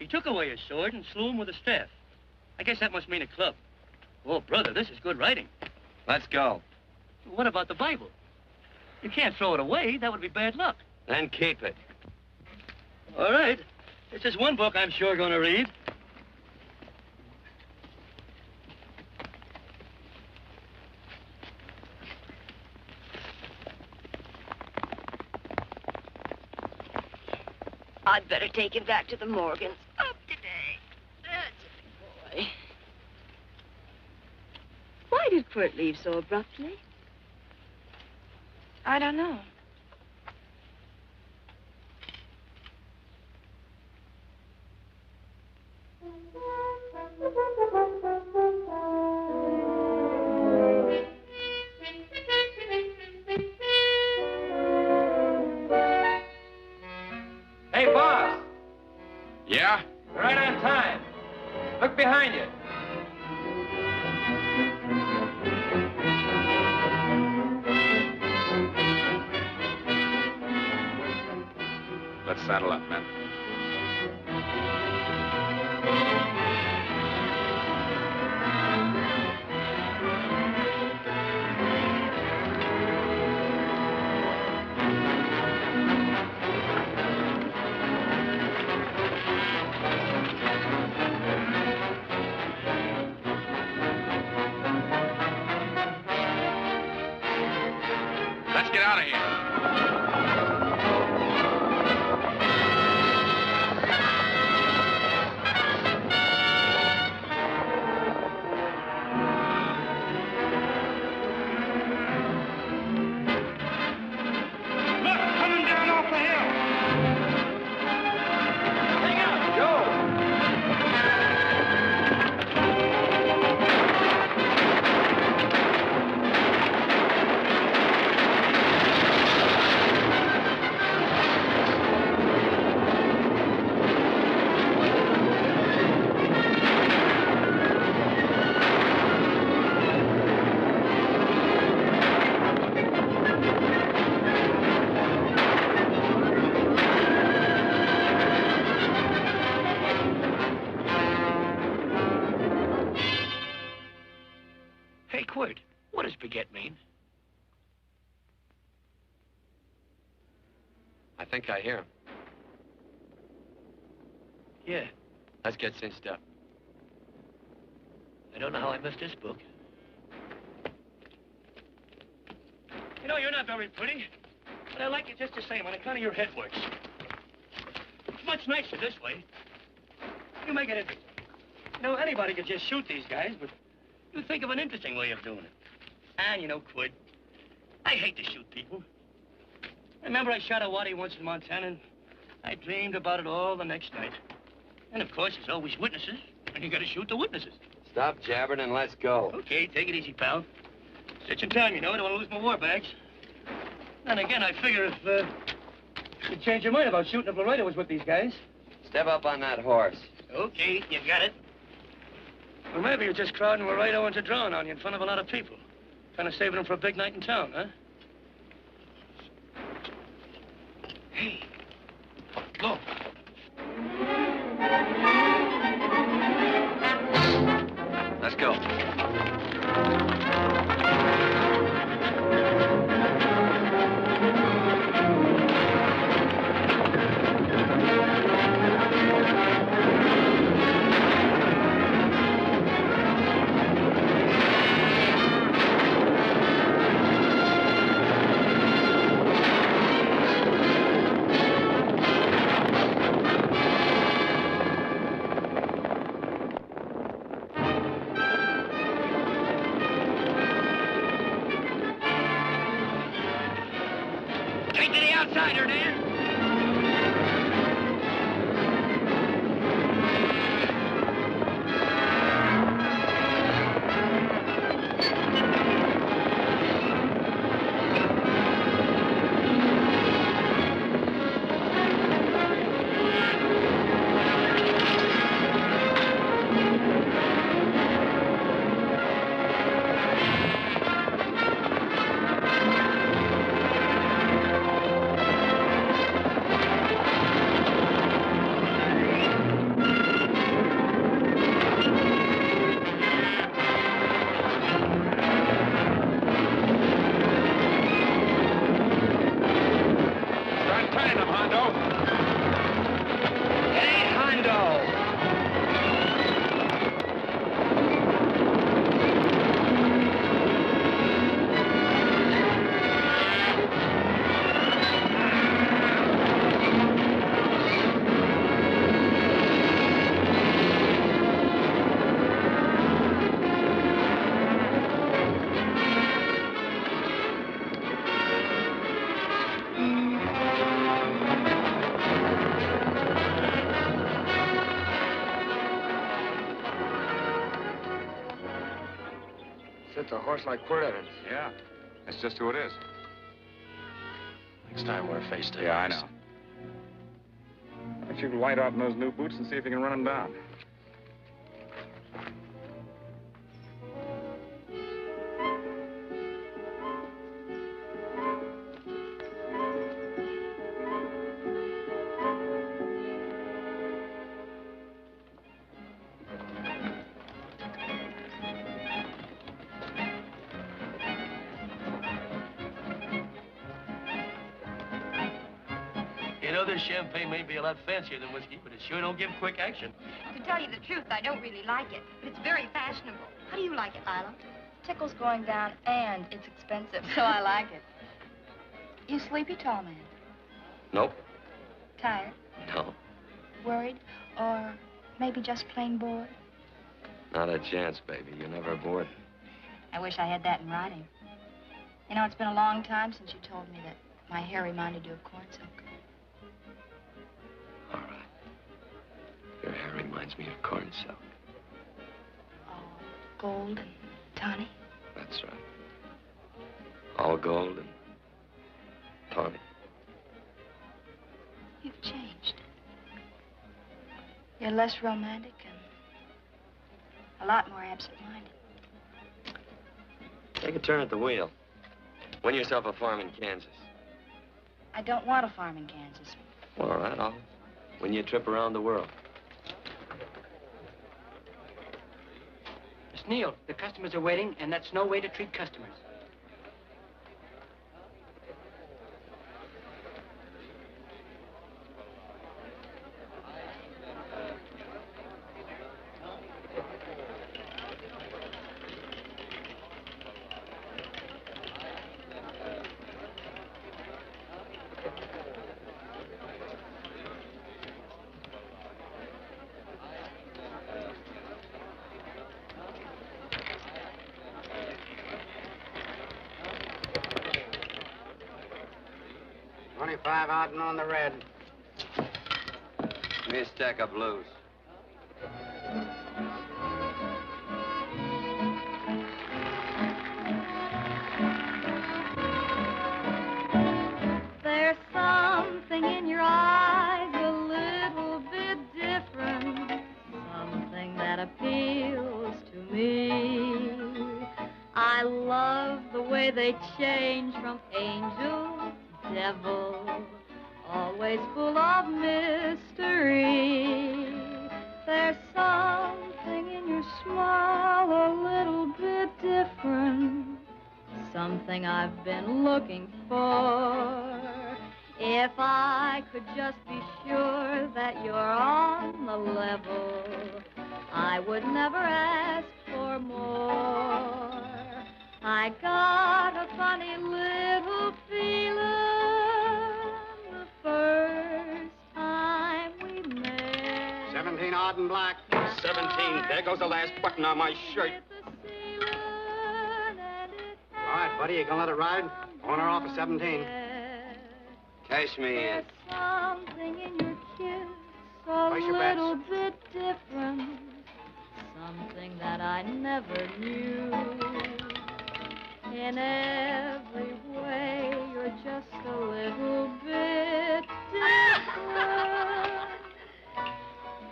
He took away his sword and slew him with a staff. I guess that must mean a club. Oh, brother, this is good writing. Let's go. What about the Bible? You can't throw it away. That would be bad luck. Then keep it. All right. This is one book I'm sure going to read. I'd better take him back to the Morgans. Up today. That's a big boy. Why did Quirt leave so abruptly? I don't know. Hey, boss. Yeah? Right on time. Look behind you. Let's saddle up, men. Let's get out of here. Hey, Quirt, what does beget mean? I think I hear him. Yeah. Let's get cinched up. I don't know how I missed this book. You know, you're not very pretty, but I like you just the same on account of your head works. It's much nicer this way. You make it interesting. You know, anybody could just shoot these guys, but you think of an interesting way of doing it. And, you know, Quirt, I hate to shoot people. Remember I shot a waddy once in Montana, and I dreamed about it all the next night. And, of course, there's always witnesses, and you gotta shoot the witnesses. Stop jabbering and let's go. Okay, take it easy, pal. Stitching time, you know. I don't want to lose my war bags. And again, I figure if you'd change your mind about shooting if Laredo was with these guys. Step up on that horse. Okay, you got it. Or maybe you're just crowding Laredo into drawing on you in front of a lot of people. Kind of saving them for a big night in town, huh? Hey, look. Let's go. it's a horse like Quirt Evans. Yeah, that's just who it is. Next time we're face to face. Yeah, I know. Why don't you light out in those new boots and see if you can run him down? You know, this champagne may be a lot fancier than whiskey, but it sure don't give quick action. To tell you the truth, I don't really like it, but it's very fashionable. How do you like it, Lila? Tickle's going down, and it's expensive, so I like it. You sleepy, tall man? Nope. Tired? No. Worried? Or maybe just plain bored? Not a chance, baby. You're never bored. I wish I had that in writing. You know, it's been a long time since you told me that my hair reminded you of corn silk. All right. Your hair reminds me of corn silk. Oh, gold and tawny? That's right. All gold and tawny. You've changed. You're less romantic and a lot more absent-minded. Take a turn at the wheel. Win yourself a farm in Kansas. I don't want a farm in Kansas. All right, I'll win you a trip around the world. Miss Neal, the customers are waiting, and that's no way to treat customers. $25 out and on the red. Give me a stack of blues. There's something in your eyes a little bit different, something that appeals to me. I love the way they change from angel to devil, always full of mystery. There's something in your smile a little bit different, something I've been looking for. If I could just be sure that you're on the level, I would never ask for more. I got a funny little feeling the first time we met. 17 odd and black. 17. There goes the last button on my shirt. All right, buddy, you gonna let it ride? On or off of 17. Cash me in. Something in your kiss a Place your bets. little bit different, something that I never knew. In every way, you're just a little bit different.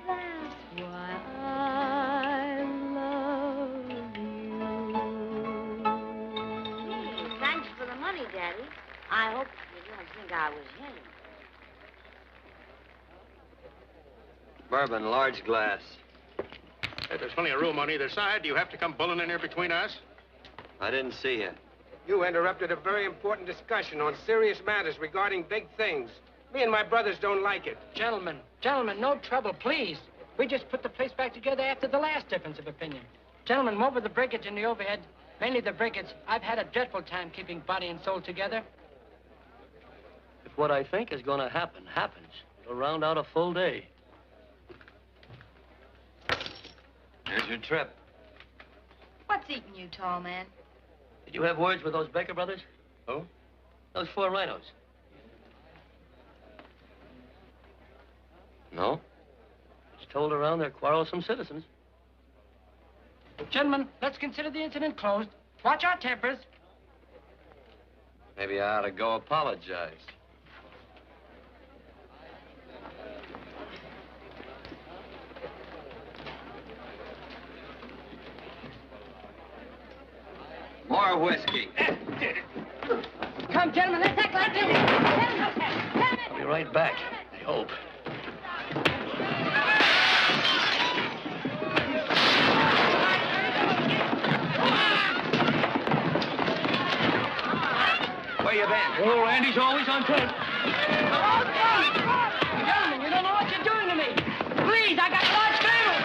That's why I love you. Thanks for the money, Daddy. I hope you don't think I was him. Bourbon, large glass. Hey, there's plenty of room on either side. Do you have to come bulling in here between us? I didn't see you. You interrupted a very important discussion on serious matters regarding big things. Me and my brothers don't like it. Gentlemen, no trouble, please. We just put the place back together after the last difference of opinion. Gentlemen, what with the breakage and the overhead, mainly the breakage, I've had a dreadful time keeping body and soul together. If what I think is going to happen happens, it'll round out a full day. Here's your trip. What's eating you, tall man? Did you have words with those Baker brothers? Who? Those 4 rhinos. No? It's told around they're quarrelsome citizens. Gentlemen, let's consider the incident closed. Watch our tempers. Maybe I ought to go apologize. More whiskey. Come, gentlemen, let's act like gentlemen. I'll be right back, I hope. Where you been? Oh, Randy's always on foot. Gentlemen, you don't know what you're doing to me. Please, I got large family.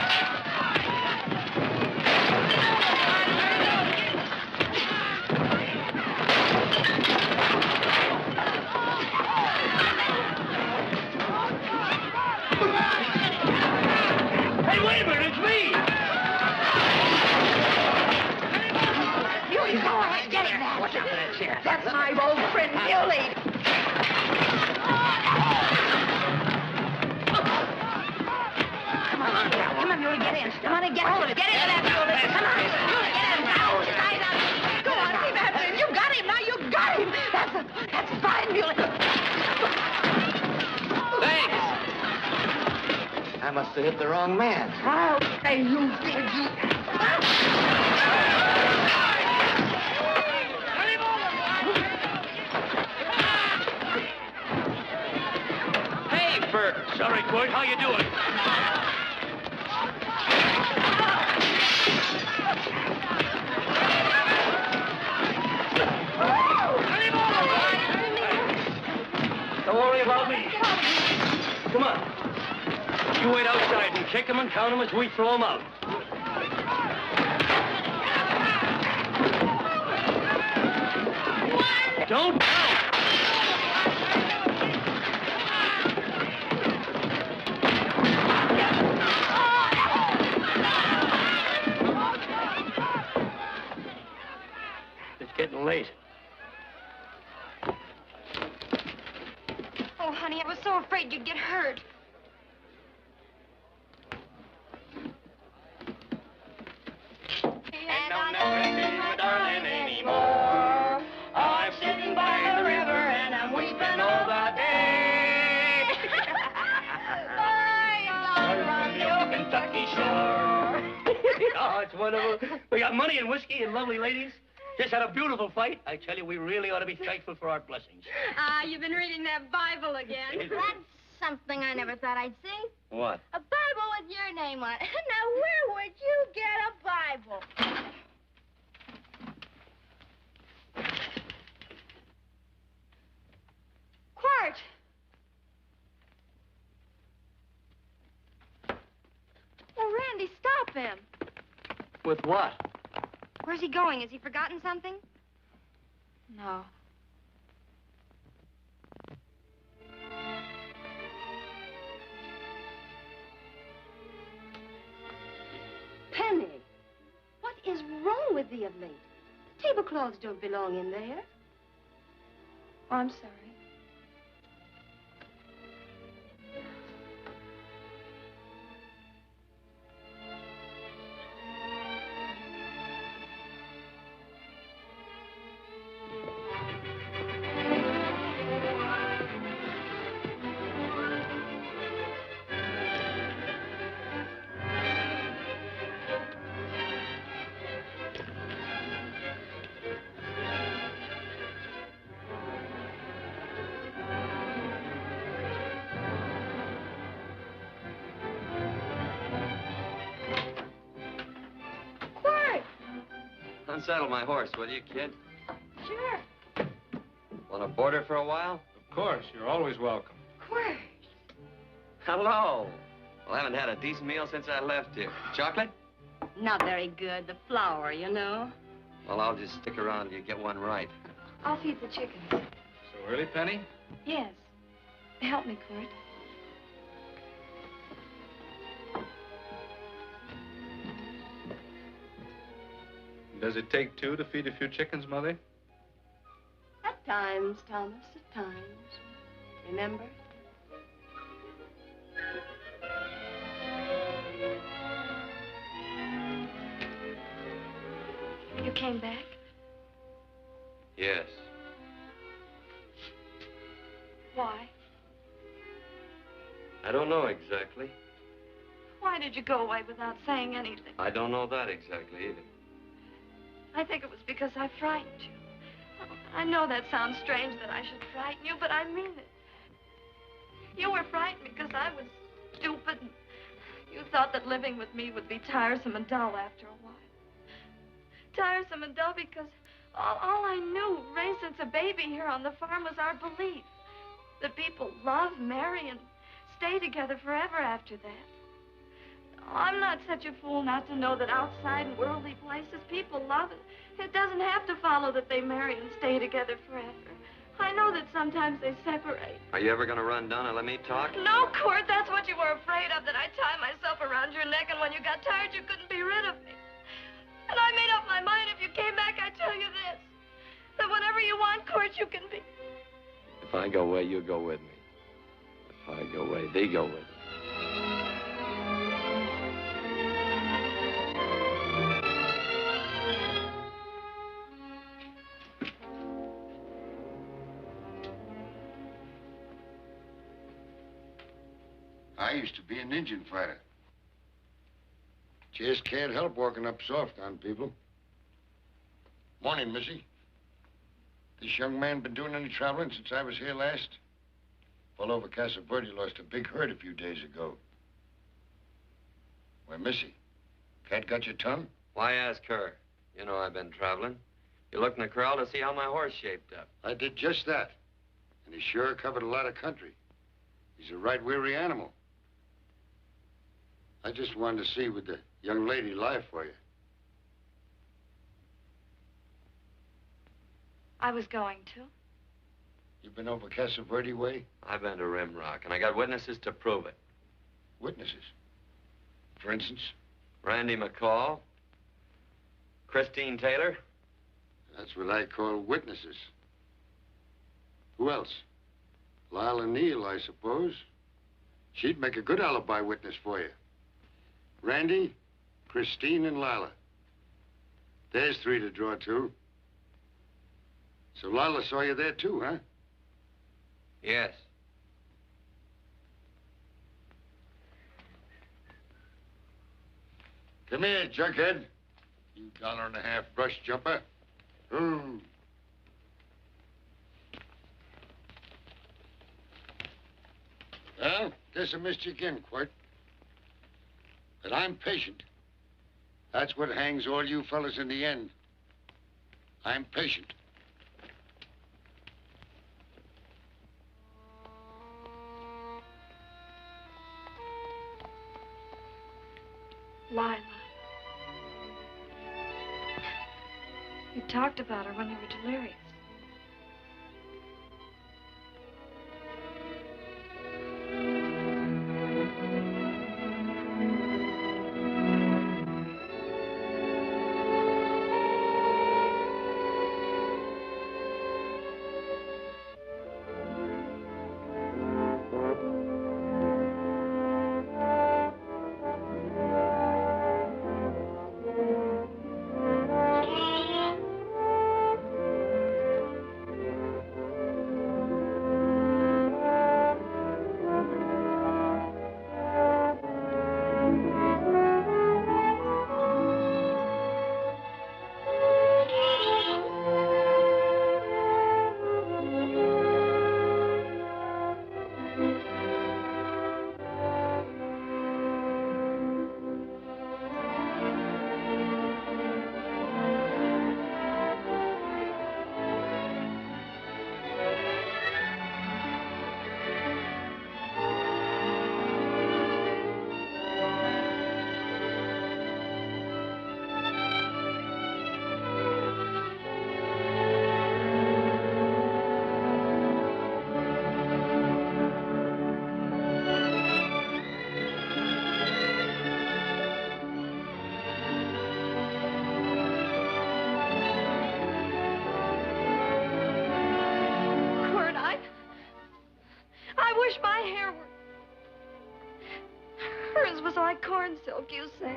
Hey, wait a minute, it's me! You go ahead, get it now. What's up with that chair? That's my old friend, Muley. Come on, Muley, get in. Come on and get hold of it. Get into that, Muley. Come on. Muley, get in. Now, side up. Go on, keep after him. You got him. Now you got him. That's fine, Muley. Thanks. I must have hit the wrong man. Oh, hey, you did, you. Hey, Bert. Sorry, Court. How you doing? Don't worry about me. Come on. You wait outside and kick them and count them as we throw them out. Don't count. It's getting late. Oh, honey, I was so afraid you'd get hurt. And I'll never see my darling anymore. I'm sitting by the river and I'm weeping all the day. From your Kentucky shore. Oh, it's wonderful. We got money and whiskey and lovely ladies. Just had a beautiful fight. I tell you, we really ought to be thankful for our blessings. Ah, you've been reading that Bible again. That's something I never thought I'd see. What? A Bible with your name on it. Now, where would you get a Bible? Quart! Oh, Randy, stop him. With what? Where's he going? Has he forgotten something? No. Penny, what is wrong with thee of late? Tablecloths don't belong in there. Oh, I'm sorry. Unsaddle my horse, will you, kid? Sure. Want to board her for a while? Of course. You're always welcome. Quart. Hello. Well, I haven't had a decent meal since I left here. Chocolate? Not very good. The flour, you know. Well, I'll just stick around till you get one right. I'll feed the chickens. So early, Penny? Yes. Help me, Quart. Does it take two to feed a few chickens, Mother? At times, Thomas, at times. Remember? You came back? Yes. Why? I don't know exactly. Why did you go away without saying anything? I don't know that exactly either. I think it was because I frightened you. I know that sounds strange that I should frighten you, but I mean it. You were frightened because I was stupid. And you thought that living with me would be tiresome and dull after a while. Tiresome and dull because all I knew, raised since a baby here on the farm, was our belief that people love, marry, and stay together forever after that. I'm not such a fool not to know that outside in worldly places people love, and it doesn't have to follow that they marry and stay together forever. I know that sometimes they separate. Are you ever going to run down and let me talk? No, Court, that's what you were afraid of, that I'd tie myself around your neck, and when you got tired, you couldn't be rid of me. And I made up my mind, if you came back, I'd tell you this, that whatever you want, Court, you can be. If I go away, you go with me. If I go away, they go with me. I used to be an Indian fighter. Just can't help walking up soft on people. Morning, Missy. This young man been doing any traveling since I was here last? Fellow over Casa Verde lost a big herd a few days ago. Why, Missy, cat got your tongue? Why ask her? You know I've been traveling. You looked in the corral to see how my horse shaped up. I did just that. And he sure covered a lot of country. He's a right weary animal. I just wanted to see would the young lady lie for you. I was going to. You been over Casa Verde way? I've been to Rimrock, and I got witnesses to prove it. Witnesses? For instance? Randy McCall, Christine Taylor. That's what I call witnesses. Who else? Lila Neal, I suppose. She'd make a good alibi witness for you. Randy, Christine, and Lila. There's three to draw to. So Lila saw you there too, huh? Yes. Come here, junkhead. You $1.50 brush jumper. Ooh. Well, guess I missed you again, Quirt. But I'm patient. That's what hangs all you fellas in the end. I'm patient. Lila. You talked about her when you were delirious. Corn silk, you said.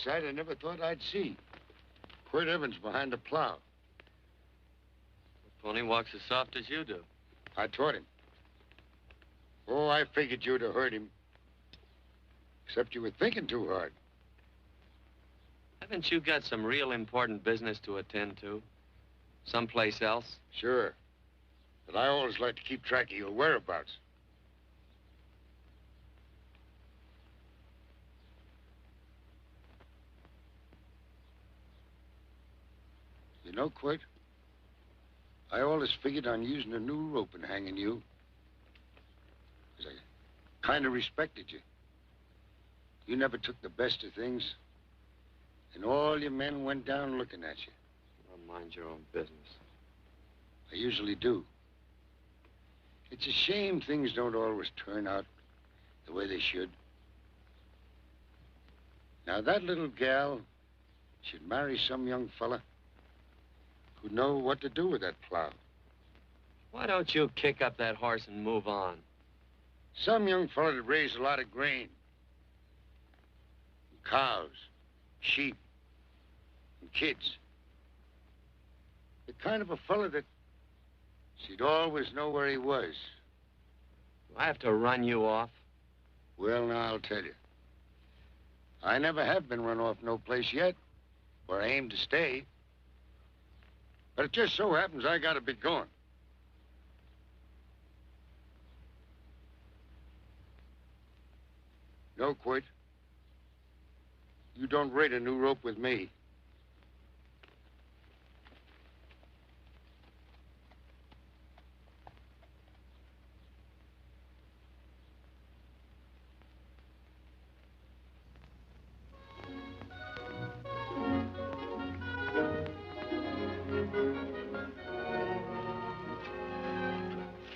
sight I never thought I'd see. Quirt Evans behind the plow. The pony walks as soft as you do. I taught him. Oh, I figured you'd have hurt him. Except you were thinking too hard. Haven't you got some real important business to attend to? Someplace else? Sure. But I always like to keep track of your whereabouts. You know, Quirt, I always figured on using a new rope and hanging you. 'Cause I kind of respected you. You never took the best of things. And all your men went down looking at you. Well, mind your own business. I usually do. It's a shame things don't always turn out the way they should. Now, that little gal should marry some young fella who'd know what to do with that plow. Why don't you kick up that horse and move on? Some young fella that raised a lot of grain. And cows, sheep, and kids. The kind of a fella that she'd always know where he was. Do I have to run you off? Well, now, I'll tell you. I never have been run off no place yet, where I aim to stay. But it just so happens I gotta be going. No, Quirt. You don't raid a new rope with me.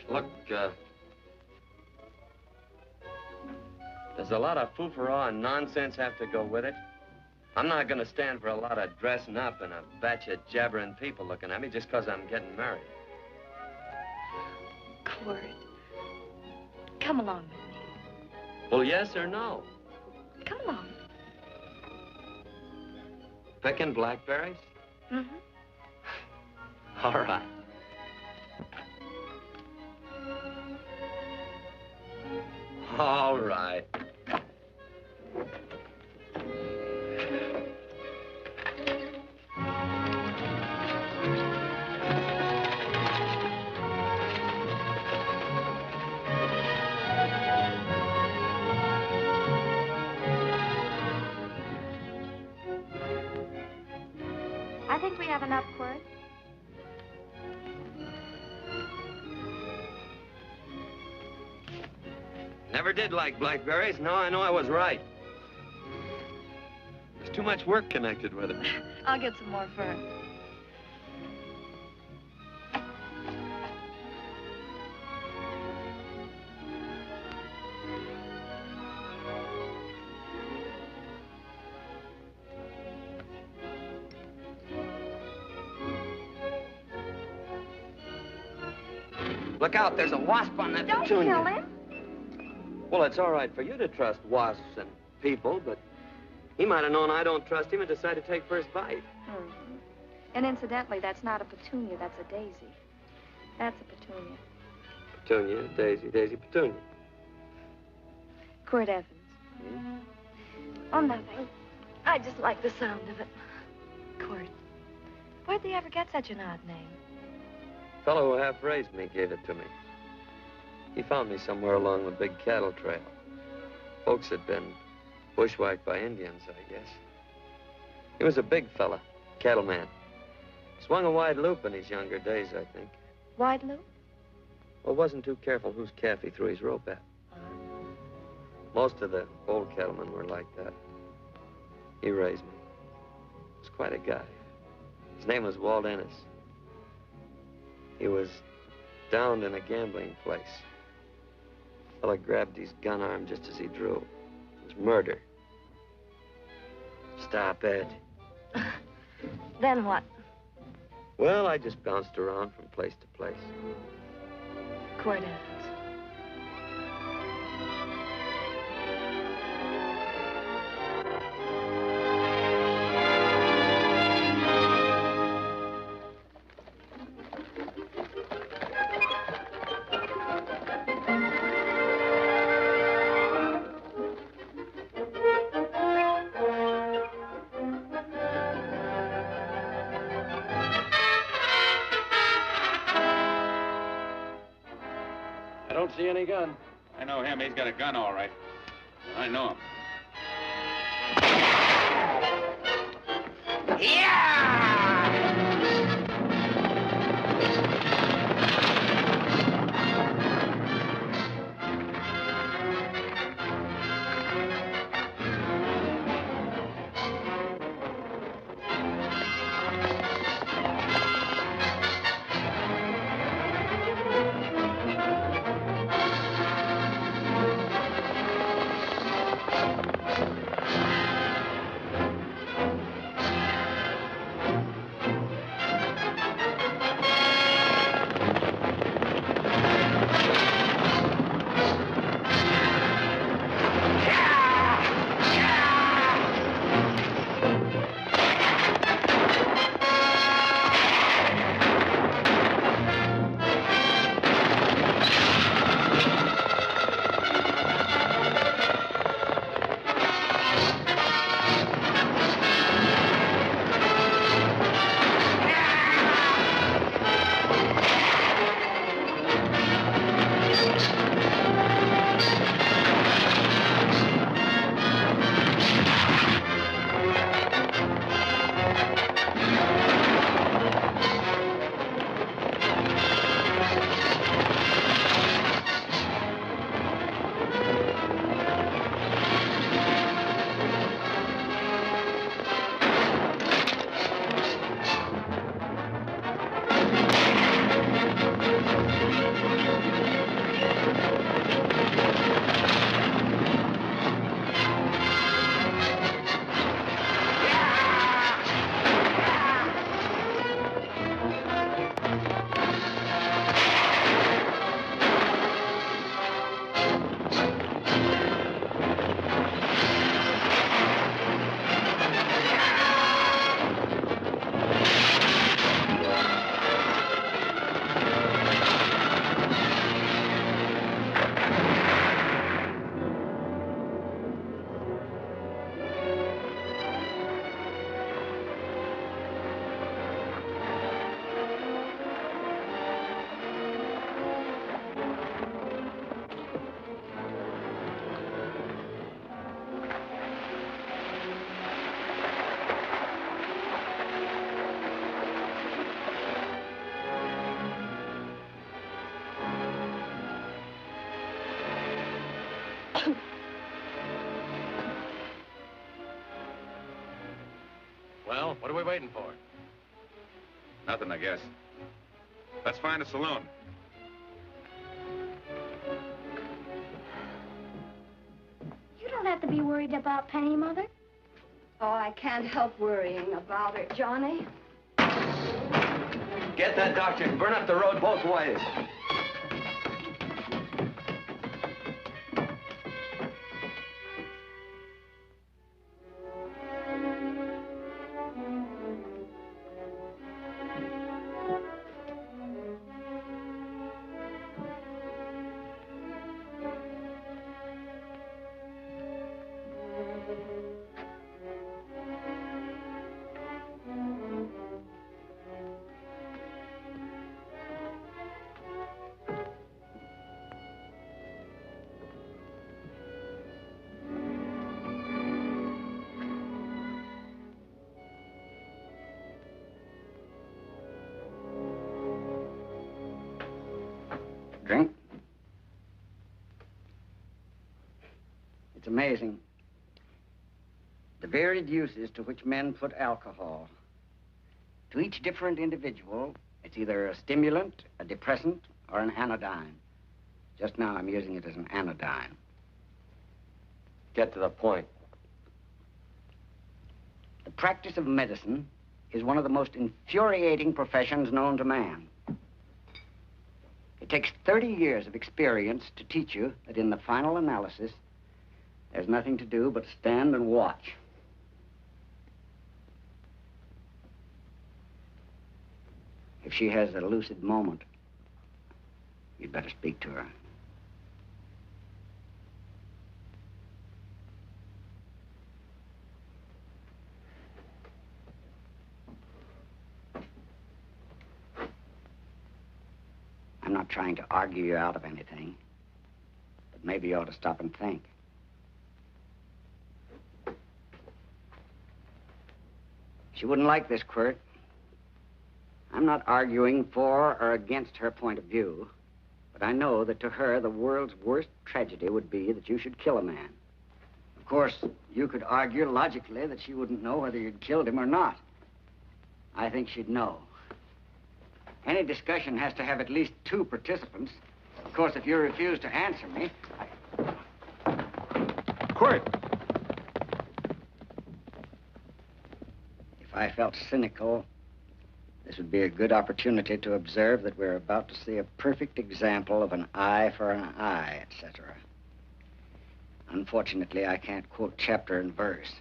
Look, does a lot of foo-for-all and nonsense have to go with it? I'm not going to stand for a lot of dressing up and a batch of jabbering people looking at me just because I'm getting married. Quirt, come along with me. Well, yes or no? Come along. Picking blackberries? Mm-hmm. All right. All right. I think we have enough, Quirt. Never did like blackberries. Now I know I was right. There's too much work connected with it. I'll get some more fern. Look out, there's a wasp on that Don't petunia. kill him. Well, it's all right for you to trust wasps and people, but he might have known I don't trust him and decided to take first bite. Mm-hmm. And incidentally, that's not a petunia, that's a daisy. That's a petunia. Petunia, daisy, daisy, petunia. Quirt Evans. Hmm? Oh, nothing. I just like the sound of it. Quirt. Where'd they ever get such an odd name? Fellow who half raised me gave it to me. He found me somewhere along the big cattle trail. Folks had been bushwhacked by Indians, I guess. He was a big fella, cattleman. Swung a wide loop in his younger days, I think. Wide loop? Well, wasn't too careful whose calf he threw his rope at. Most of the old cattlemen were like that. He raised me. He was quite a guy. His name was Walt Ennis. He was downed in a gambling place. Fella grabbed his gun arm just as he drew. It was murder. Stop it. Then what? Well, I just bounced around from place to place. Quirt Evans. see any gun. I know him. He's got a gun, all right. I know him. Well, what are we waiting for? Nothing, I guess. Let's find a saloon. You don't have to be worried about Penny, Mother. Oh, I can't help worrying about her, Johnny. Get that doctor and burn up the road both ways. Drink? It's amazing. The varied uses to which men put alcohol. To each different individual, it's either a stimulant, a depressant, or an anodyne. Just now, I'm using it as an anodyne. Get to the point. The practice of medicine is one of the most infuriating professions known to man. It takes 30 years of experience to teach you that in the final analysis, there's nothing to do but stand and watch. If she has a lucid moment, you'd better speak to her. I'm not trying to argue you out of anything. maybe you ought to stop and think. She wouldn't like this, Quirt. I'm not arguing for or against her point of view, but I know that to her, the world's worst tragedy would be that you should kill a man. Of course, you could argue logically that she wouldn't know whether you'd killed him or not. I think she'd know. Any discussion has to have at least 2 participants. Of course, if you refuse to answer me, Quirt! If I felt cynical, this would be a good opportunity to observe that we're about to see a perfect example of an eye for an eye, etc. Unfortunately, I can't quote chapter and verse,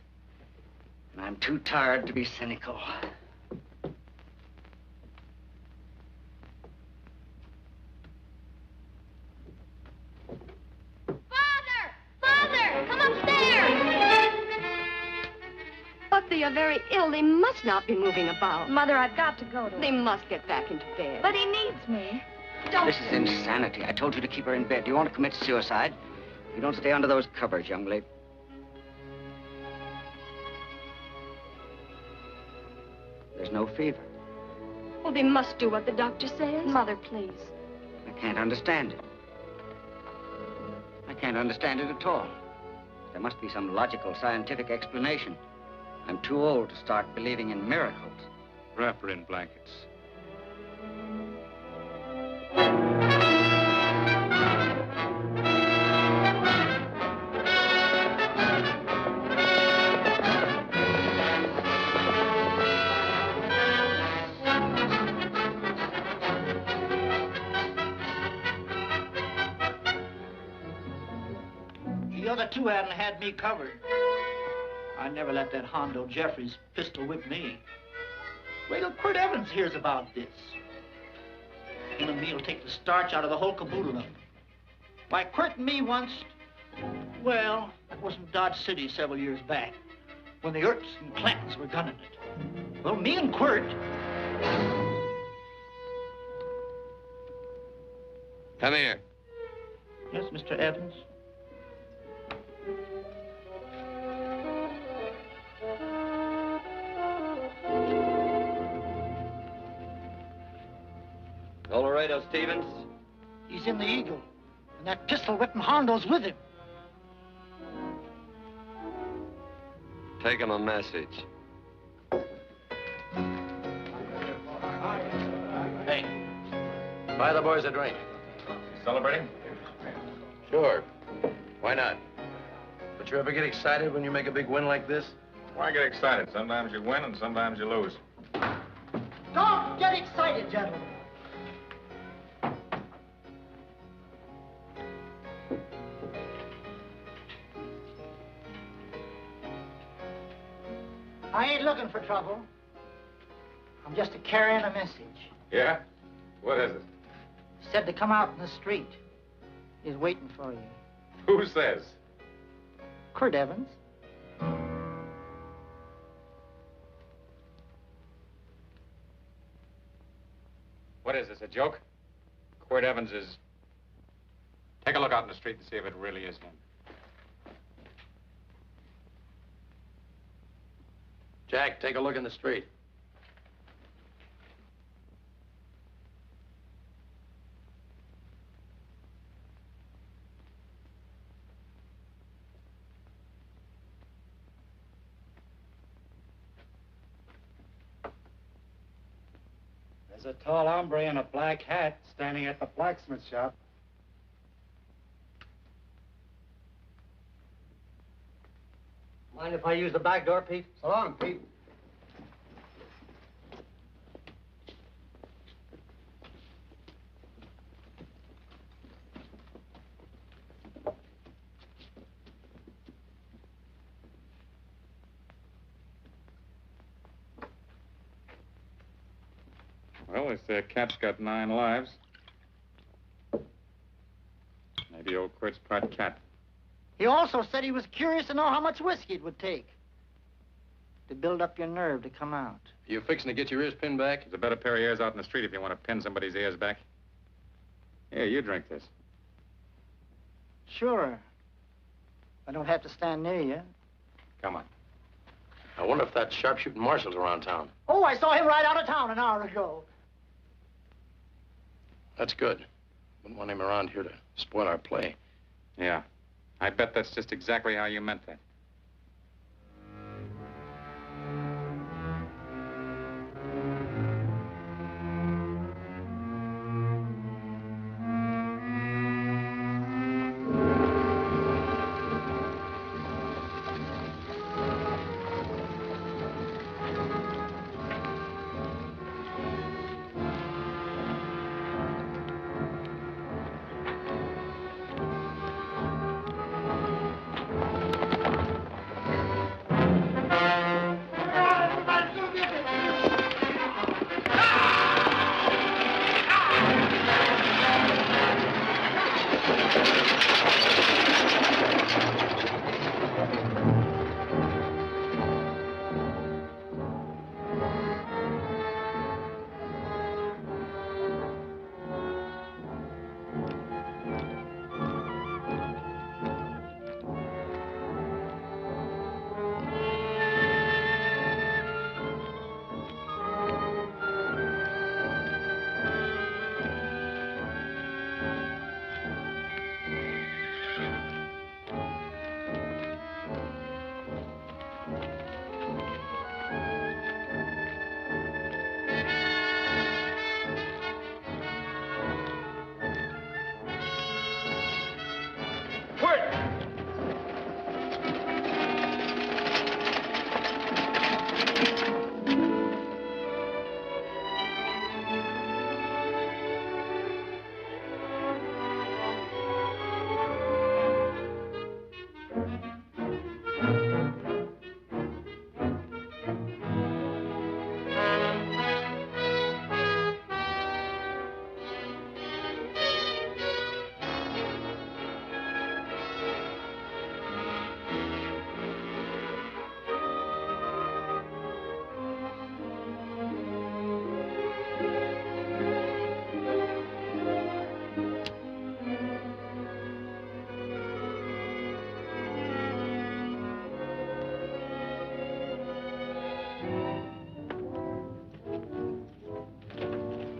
and I'm too tired to be cynical. Father, come upstairs! But they are very ill. They must not be moving about. Mother, I've got to go to They him. must get back into bed. But he needs me. Don't... This is insanity. I told you to keep her in bed. Do you want to commit suicide? You don't stay under those covers, young lady. There's no fever. Well, they must do what the doctor says. Mother, please. I can't understand it. I can't understand it at all. There must be some logical, scientific explanation. I'm too old to start believing in miracles. Wrap her in blankets. The other 2 hadn't had me covered. I never let that Hondo Jeffries pistol whip me. Wait till Quirt Evans hears about this. Him and me'll take the starch out of the whole caboodle of them. Why, Quirt and me once, well, that was in Dodge City several years back, when the Erts and Clantons were gunning it. Well, me and Quirt... Come here. Yes, Mr. Evans? Colorado Stevens? He's in the Eagle, and that pistol-whipping Hondo's with him. Take him a message. Hey, buy the boys a drink. Celebrating? Sure. Why not? But you ever get excited when you make a big win like this? Why get excited? Sometimes you win and sometimes you lose. Don't get excited, gentlemen. I ain't looking for trouble. I'm just carrying a message. Yeah? What is it? Said to come out in the street. He's waiting for you. Who says? Quirt Evans. What is this, a joke? Quirt Evans is... Take a look out in the street and see if it really is him. Jack, take a look in the street. There's a tall hombre in a black hat standing at the blacksmith shop. Mind if I use the back door, Pete? So long, Pete. Well, they say a cat's got 9 lives. Maybe old Quirt's part cat. He also said he was curious to know how much whiskey it would take to build up your nerve to come out. You fixing to get your ears pinned back? There's a better pair of ears out in the street if you want to pin somebody's ears back. Here, you drink this. Sure. I don't have to stand near you. Come on. I wonder if that sharpshooting marshal's around town. Oh, I saw him right out of town an hour ago. That's good. Wouldn't want him around here to spoil our play. Yeah. I bet that's just exactly how you meant that.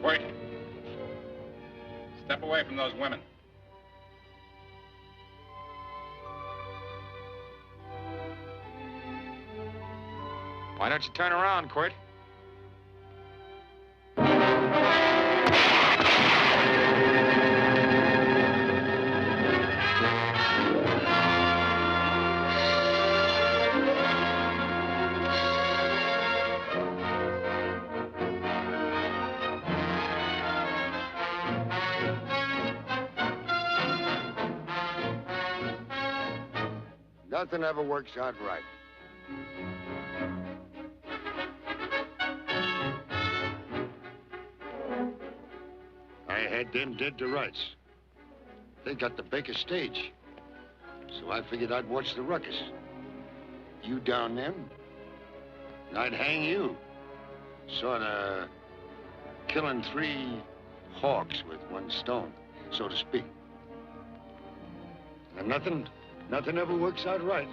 Wait. Step away from those women. Why don't you turn around, Quirt? Nothing ever works out right. I had them dead to rights. They got the Baker stage. So I figured I'd watch the ruckus. You down them, and I'd hang you. Sorta killing 3 hawks with 1 stone, so to speak. And nothing ever works out right.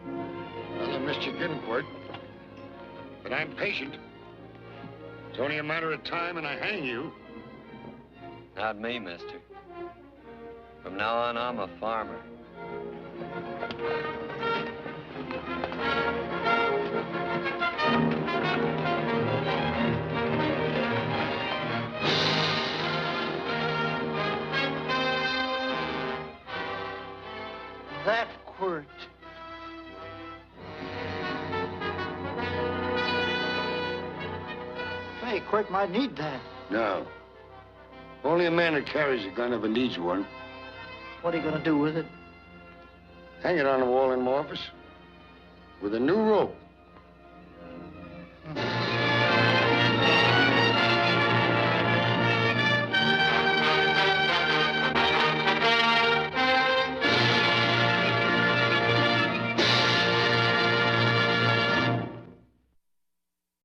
Well, I missed you getting, Quirt. But I'm patient. It's only a matter of time and I hang you. Not me, mister. From now on, I'm a farmer. That Quirt. Hey, Quirt might need that. No. Only a man that carries a gun ever needs one. What are you gonna do with it? Hang it on the wall in my office with a new rope.